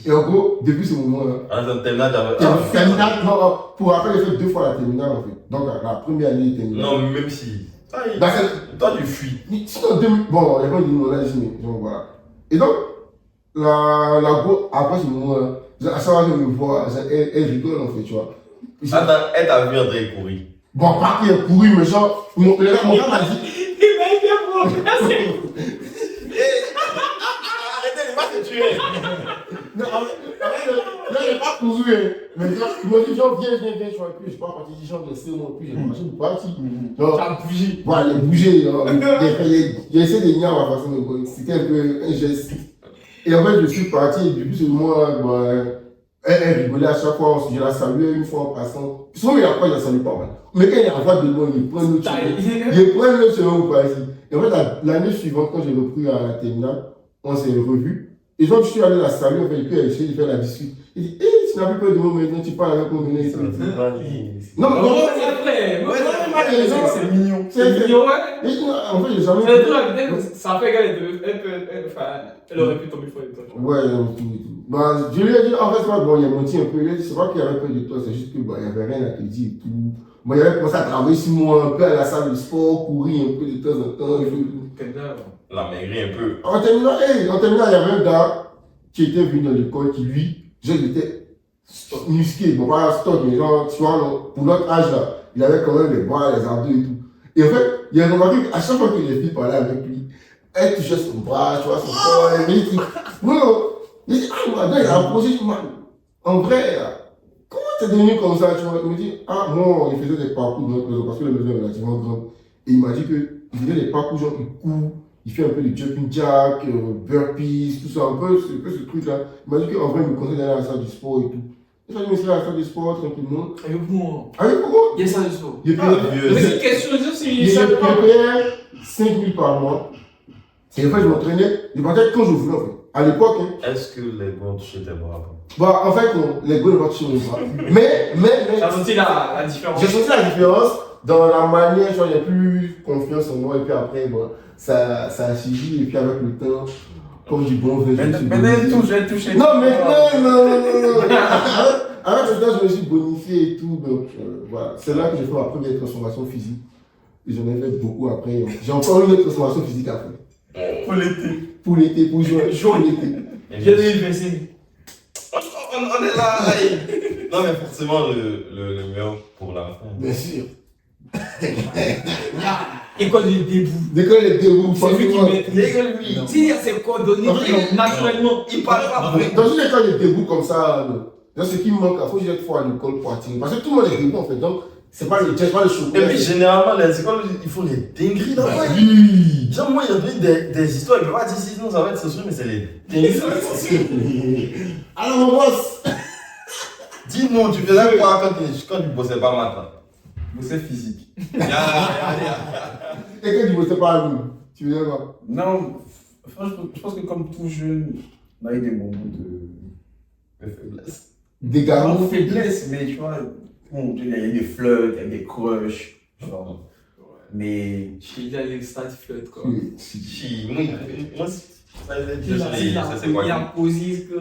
Et en gros, depuis ce moment-là, En terminale, terminal, non, pour après, j'ai fait 2 fois la terminale en fait. Donc la première année terminale. Non, même si. Bah, Toi, tu fuis. sinon, bon, il y a pas de mon âge, mais donc voilà. Et donc, la go, après ce moment-là, à chaque fois qu'elle me voit, elle rigole en fait, tu vois. Elle t'a vu en train de courir. Bon, pas qu'il ait couru, mais genre, mon père m'a dit. Il m'a été progressé. Arrêtez, il va te tuer. Non, là, il n'a pas couru, hein. Mais genre, il m'a dit, genre, viens, je vois, puis je suis pas parti, genre, laissez moi, puis j'ai marché, je suis parti. Genre, T'as bougé. voilà, il bougeait, j'ai essayé de nier à ma façon de voir, c'était un peu un geste. Et en fait, je suis parti, et depuis ce moment-là, elle rigolait à chaque fois, je la saluais une fois en passant. Souvent, il y a pas, je la salue pas mal. Mais quand il y a pas de loin, il prend l'autre chemin. Il prend l'autre chemin ou pas ici. Et en fait, l'année suivante, quand j'ai repris à la terminale, on s'est revus. Et donc, je suis allé la saluer, et puis elle a essayé de faire la discute. Il dit, hé, tu n'as plus peur de moi maintenant, tu parles avec moi maintenant ici. Non, Non, c'est après. C'est mignon. C'est mignon, ouais. En fait, j'ai jamais. C'est le truc, ça fait qu'elle aurait pu tomber fort de toi. Ouais, tout. Bah, je lui ai dit, en fait, bon, il a menti un peu. Il a dit, c'est pas qu'il y avait peur de toi, c'est juste qu'il n'y avait rien à te dire et tout. Bon, il avait commencé à travailler sur moi un peu à la salle de sport, courir un peu de temps en temps. La maigri un peu. En terminant, il y avait un gars qui était venu dans l'école qui, lui, il était musqué. Bon, pas stock, mais genre, tu vois, pour notre âge là, il avait quand même les bras, les abdos et tout. Et en fait, il a remarqué qu'à chaque fois que les filles parlaient avec lui, elle touchait son bras, tu vois, son corps, elle dit, non, il dit, ah, madame, il a approché, je dis, en vrai, comment t'es devenu comme ça, tu vois? Il me dit, ah, moi, il faisait des parcours dans notre maison, parce que la maison est relativement grande. Et il m'a dit qu'il faisait des parcours, genre, il court, il fait un peu de jumping jack, burpees, tout ça, un peu ce truc-là. Il m'a dit qu'en vrai, il me conseille d'aller à la salle du sport et tout. Et ça, je me suis allé à la salle du sport tranquillement. Avec moi. Avec moi? Il y a ça de sport. Il Mais c'est une question, il payait 5 000 par mois. Et en fait, je m'entraînais, je partais quand je voulais en fait. À l'époque, hein. Est-ce que les gants touchaient tes bras? Bah, en fait, non, les gars ne vont pas toucher mes bras. Mais. T'as senti la différence? J'ai senti la différence dans la manière, genre, il n'y a plus confiance en moi. Et puis après, bon, ça a suivi. Et puis avec le temps, comme du bon vin, Je vais toucher. Non, mais non. Avec le temps, je me suis bonifié et tout. Donc, voilà. C'est là que j'ai fait ma première transformation physique. Et j'en ai fait beaucoup après. J'ai encore une autre transformation physique après. Pour l'été, pour jouer l'été. J'ai des WC. On est là. Non, mais forcément, le meilleur pour la fin. Bien sûr. École de debout. D'école les debout. C'est lui qui met. L'école, lui. S'il y a ses coordonnées naturellement. Il parle pas. Dans une école de debout comme ça, là, ce qui me manque, il faut que j'aille fois à l'école pour attirer. Parce que tout le monde est debout en fait. Donc, C'est pas le Et chocolat. puis généralement, les écoles, ils font des dingueries là-bas. Oui. Genre, moi, il y a des histoires, ils peuvent pas dire si sinon ça va être censuré, mais c'est les dingueries. Alors, mon boss. Dis-nous, tu faisais quoi quand tu bossais pas matin? C'est physique. Et quand tu bossais pas à nous, tu faisais quoi? Non, franchement, je pense que comme tout jeune, on a eu des moments de faiblesse. Des Pas garous. de faiblesse, mais tu vois, bon, il y a des flirts, il y a des crushs, genre. Mais Il a les stades flotte quoi. Si, moi, ça c'est Il quoi? a posé que.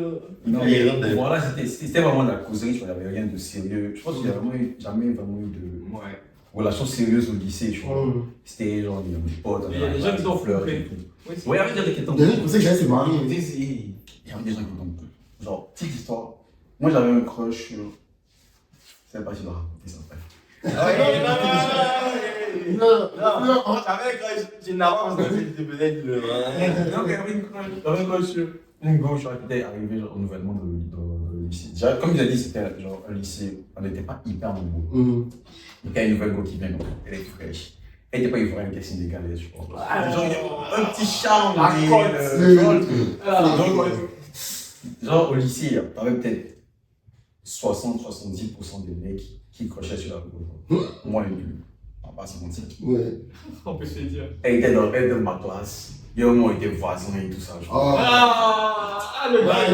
non, Il y a mais rien de- voilà, c'était vraiment de la causerie, tu vois, il n'y avait rien de sérieux. Je pense qu'il n'y a jamais vraiment eu de Ouais. relation sérieuse au lycée, tu vois. Hum. C'était genre des potes, Il y a des gens qui sont flirts coupés. et tout. Oui, c'est Ouais, il y avait des gens qui étaient en Les gens qui pensaient que j'allais se marier. Il y avait des gens qui étaient en couple. Genre, petite histoire. Moi, j'avais un crush sur. C'est pas si je dois raconter ça après. Non, avec tu n'as pas parce que c'était peut-être le. Non, mais j'avais un crush sur une gauche qui était arrivée genre, au nouvellement de lycée. Déjà, comme il a dit, c'était genre un lycée, on n'était pas hyper nombreux. Hum. Donc, il y a une nouvelle go qui vient, donc elle est fraîche. Elle n'était pas ivoirienne, elle était sénégalaise, je crois. Genre, il y a un petit charme. La mais, côte. tu vois, le truc. Ah, Genre, au lycée, il y avait peut-être 60-70% des mecs qui crochaient sur la go. Moi, le plus. On va pas se mentir. Ouais. on peut se dire. Elle était dans ma classe. Il y a un moment, on était voisins et tout ça. Je crois. Oh. Ah, le gars.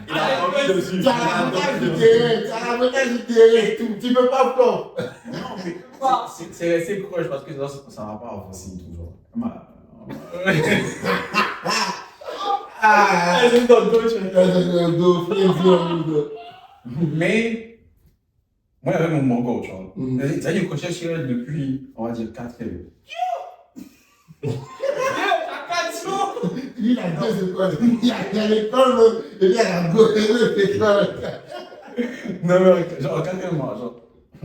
Il a envie dessus. Tu as l'avantage du terrain, tu as l'avantage du terrain et tout. Tu peux pas flop. Non, mais c'est resté proche parce que ça n'a pas avancé tout. Genre. Ah. C'est dans le dos, tu Mais, moi, j'avais mon mongo, tu vois. Mm. C'est-à-dire que je crochais sur elle depuis, on va dire, 4 ans. Il a deux écoles. Il y a l'école et il y a la gauche et l'école. Non, mais genre, 4 mois, genre,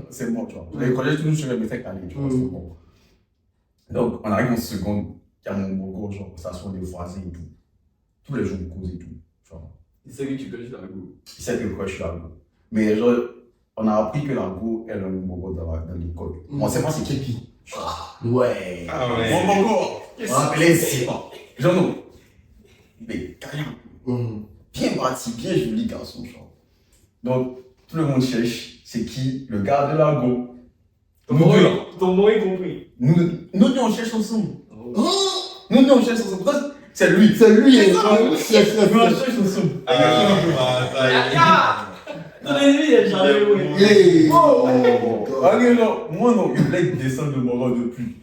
c'est bon, tu vois. Les collèges, toujours sur elle, mais c'est calé, tu vois, c'est bon. Donc, on arrive en seconde, il y a mon mongo, genre, ça sont des voisins et tout. Tous les jours, on cause et tout, tu vois. Il sait que tu connais la go. Il sait que quoi je suis là. Mais genre, on a appris que la go, elle a un mongo dans l'école. On ne sait pas c'est qui. Ouais. Ah ouais. Mon mongo, on l'appelait Simon. Genre, non. Mais carrément. Bien bâti, bien joli garçon, genre. Donc, tout le monde cherche, c'est qui le gars de la go. Ton mot est compris. Nous deux, on cherche ensemble. Nous deux, on cherche ensemble. Pourquoi c'est lui. C'est lui et Nous, on cherche ensemble. Ton ennemi, il est jamais oui. Hey. Moi non, il voulait descendre de mon rang depuis.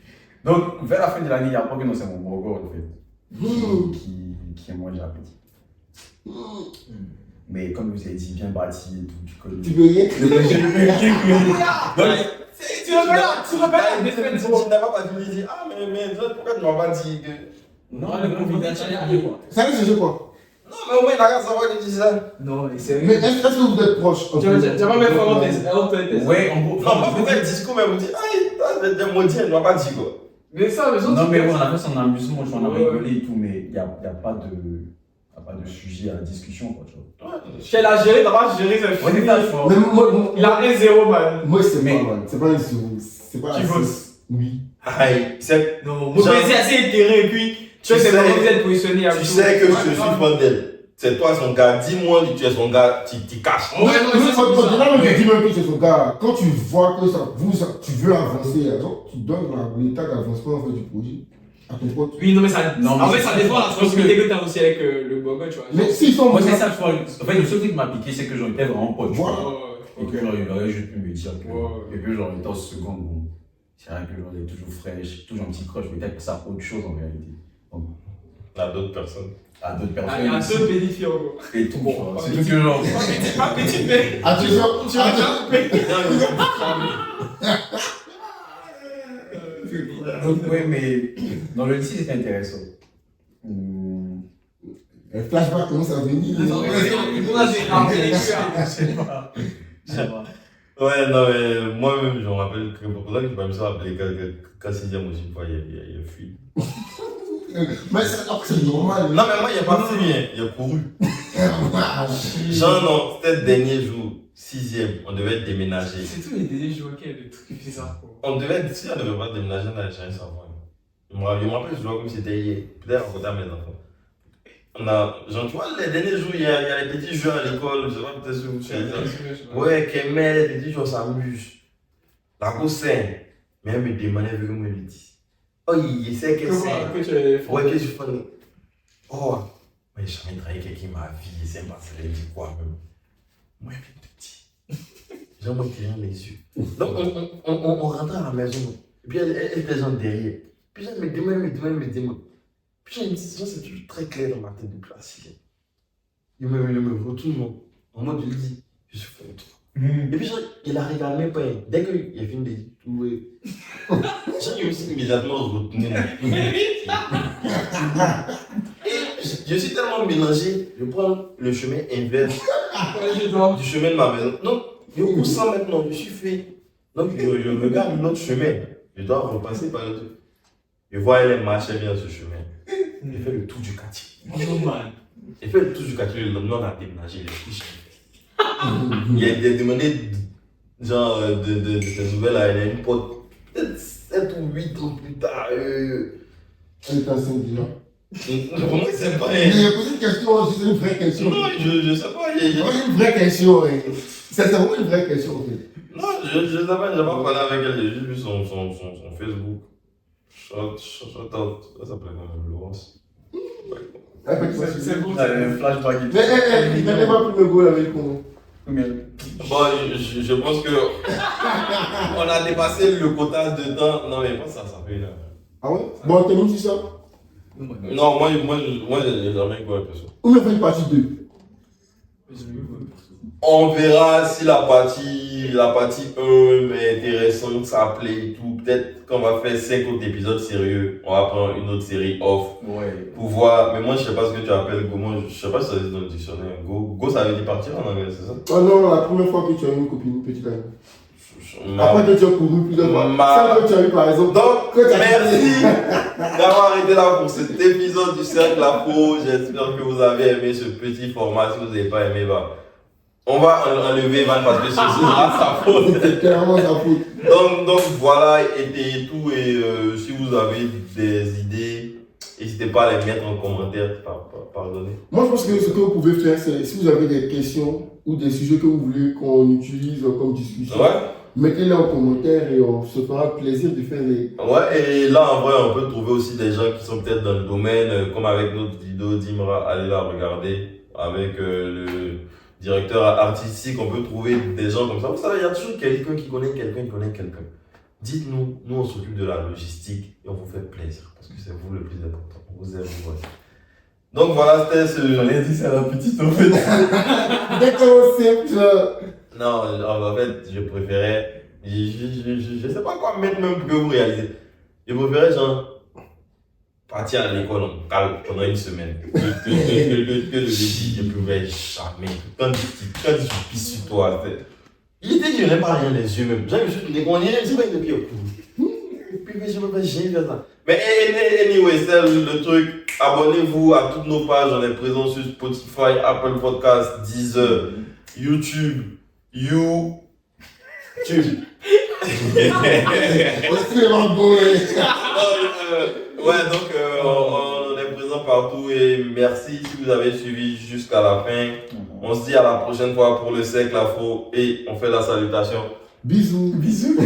Donc, vers la fin de l'année, il y a pas que non, c'est mon mongo en fait. Qui est moins déjà petit. Mais comme je vous ai dit, bien bâti et tout, tu connais. Tu peux rien. Tu repères la défaite. Tu n'as pas dit, il dit, ah, mais toi, pourquoi tu m'as pas dit que. Non, le gros village, allez quoi. Ça veut dire quoi? Non, mais au moins, il a qu'à savoir que tu dis ça. Non, mais c'est Mais est-ce que vous êtes proches? Tu vas pas mettre vraiment tes. Ouais, en gros. Non, mais pourquoi le discours, mais vous dites, ah, il est maudit, elle ne doit pas dire quoi. Mais ça, mais Non, mais bon, on a fait son amusement, on a Ouais. rigolé et tout, mais il n'y a pas de sujet à la discussion, quoi, tu vois. Chez la gérée, t'as pas géré ce Ouais, film. c'est ça, je vois. Mais moi, Il a 1-0, man. moi c'est Mais- pas mal. C'est pas un sou. C'est pas Qui un bosse. sou. Oui. Aïe, c'est. Non, moi, c'est assez éthéré, et puis, tu sais, c'est sais- comment vous êtes positionné à Tu tout. sais que je Ouais, suis grave. fan d'elle. C'est toi son gars. Dis-moi que tu es son gars, tu caches. Ouais, non, mais c'est ça. Là, je dis même que c'est son gars. Quand tu vois que tu veux avancer, alors, tu donnes l'état d'avancement en fait, du projet à ton pote. Oui, non, mais ça. Non, mais En fait, c'est- ça dépend de la je pense que- proximité que t'as aussi avec le bogo, tu vois. Mais s'ils sont Moi, c'est ça, je vois. En fait, le seul truc qui m'a piqué, c'est que j'en étais vraiment pote, tu Voilà. vois. Ouais, Et que genre, il aurait juste pu me dire que. Ouais. Et que genre, il était en seconde, bon. C'est vrai que genre, il est toujours fraîche, toujours un petit crush, mais peut-être que ça autre chose en réalité. Il y a d'autres personnes. À d'autres Ah, il y a un personnes. seul pédifiant, gros. Et tout, Bon, tu vois. pas C'est petit. tout que genre. Pas petit, mais. Attention, Tu vas pas couper. Donc, ouais, mais dans le lycée, c'était intéressant. le flashback commence à venir. Moi, j'ai rappelé les cuirs. Je sais pas. Je sais pas. Ouais, non, mais moi-même, je me rappelle que pour ça que je me suis rappelé qu'à 6ème aussi, une fois, il a fui. Mais c'est normal. Non, mais moi, il n'y a pas fui, hein, il a couru. Genre, non, c'était le dernier jour. 6e, on devait déménager. C'est tous les délais joueurs qui le truc bizarre. On devait, si on ne devait pas déménager dans les chaînes sans moi. Je me rappelle, je vois comme si c'était hier. Peut-être à côté à mes enfants. On a, genre, tu vois, les derniers jours, il y a les petits jeux à l'école, je sais pas, peut-être si vous savez ça. Ouais, Kemel, les petits jeux, on s'amuse. La grosse scène. Mais elle me demandait, elle veut que je lui dise. Oh, il sait que c'est. Ouais, que je fais. Oh, mais j'ai jamais travaillé avec quelqu'un ma vie, il sait pas ça, elle dit quoi même. Moi, elle vient de dire. J'ai moi qui rien les yeux. Donc, on rentrait à la maison. Et puis, elle était genre derrière. Puis, elle me demande. Puis, j'ai une décision, c'est toujours très clair dans ma tête depuis la sixième. Il me retourne en mode je lui dis, je suis fait de toi. Et puis, genre, il a regardé même pas. Dès qu'il a fini de dire tout, genre, il me suis immédiatement retourné. Et je suis tellement mélangé, je prends le chemin inverse du chemin de ma maison. Donc, je ressens maintenant, je suis fait. Donc, je regarde l'autre chemin. Je dois repasser par le truc. Je vois elle marcher bien ce chemin. Elle fait le tour du quartier. Elle fait le tour du quartier, le lendemain, on a déménagé les fiches. Il a demandé genre de ses nouvelles, elle a une pote. Peut-être 7 ou 8 ans plus tard. Elle est enceinte déjà. Comment il sait pas? Mais j'ai posé une question, c'est une vraie question. Non, je sais pas. C'est une vraie question. C'est vraiment une vraie question en fait. Non, je sais pas, j'ai pas parlé avec elle, j'ai juste vu son Facebook. Shout out, ça s'appelait quand même Laurence. C'est bon. Flashback. Mais elle n'est pas plus me goal avec nous. Combien? Bon, je pense que on a dépassé le quota de temps. Non, mais pas ça fait une heure. Ah ouais? Bon, on termine sur ça. Non, moi j'ai jamais quoi avec ça. Ou on fait une partie 2. On verra si la partie 1 est intéressante, ça plaît et tout. Peut-être qu'on va faire 5 autres épisodes sérieux. On va prendre une autre série off. Ouais. Pour voir. Mais moi, je sais pas ce que tu appelles Go. Moi, je sais pas si ça existe dans le dictionnaire. Go, ça veut dire partir en anglais, c'est ça? Oh non, la première fois que tu as eu une copine, une petite amie. Ma- Après que tu as couru plusieurs fois. Celle que tu as eu par exemple. Donc, Que tu as merci d'avoir été là pour cet épisode du Cercle Afro. J'espère que vous avez aimé ce petit format. Si vous n'avez pas aimé, bah, on va enlever Van parce que ce sera sa faute. C'est clairement sa faute. Donc voilà, et tout. Et si vous avez des idées, n'hésitez pas à les mettre en commentaire. Pardonnez. Moi, je pense que ce que vous pouvez faire, c'est si vous avez des questions ou des sujets que vous voulez qu'on utilise comme discussion, Ouais. mettez-les en commentaire et on se fera plaisir de faire les. Ouais, et là en vrai, on peut trouver aussi des gens qui sont peut-être dans le domaine, comme avec notre vidéo d'Imra, allez la regarder. Avec le directeur artistique, on peut trouver des gens comme ça. Vous savez, il y a toujours quelqu'un qui connaît quelqu'un qui connaît quelqu'un. Dites-nous, nous on s'occupe de la logistique et on vous fait plaisir parce que c'est vous le plus important. On vous aime, vous voyez. Donc voilà, c'était ce. J'allais dire c'est la petite en fait. Dès qu'on simple. Non, en fait, je préférais. Je sais pas quoi mettre même pour que vous réalisez. Je préférais genre partir à l'école en calme pendant une semaine. Que le jeudi, je ne pouvais jamais. Quand tu pisses sur toi, il était dit, je n'ai pas rien les yeux même. J'ai juste dégonné, je sais pas, il est pire. Puis je me fais jamais faire ça. Mais anyway, c'est le truc. Abonnez-vous à toutes nos pages. On est présent sur Spotify, Apple Podcasts, Deezer, YouTube. YouTube. Aussi les mambots. Ouais, donc on est présent partout et merci si vous avez suivi jusqu'à la fin. On se dit à la prochaine fois pour le Cercle Afro et on fait la salutation. Bisous. Bisous.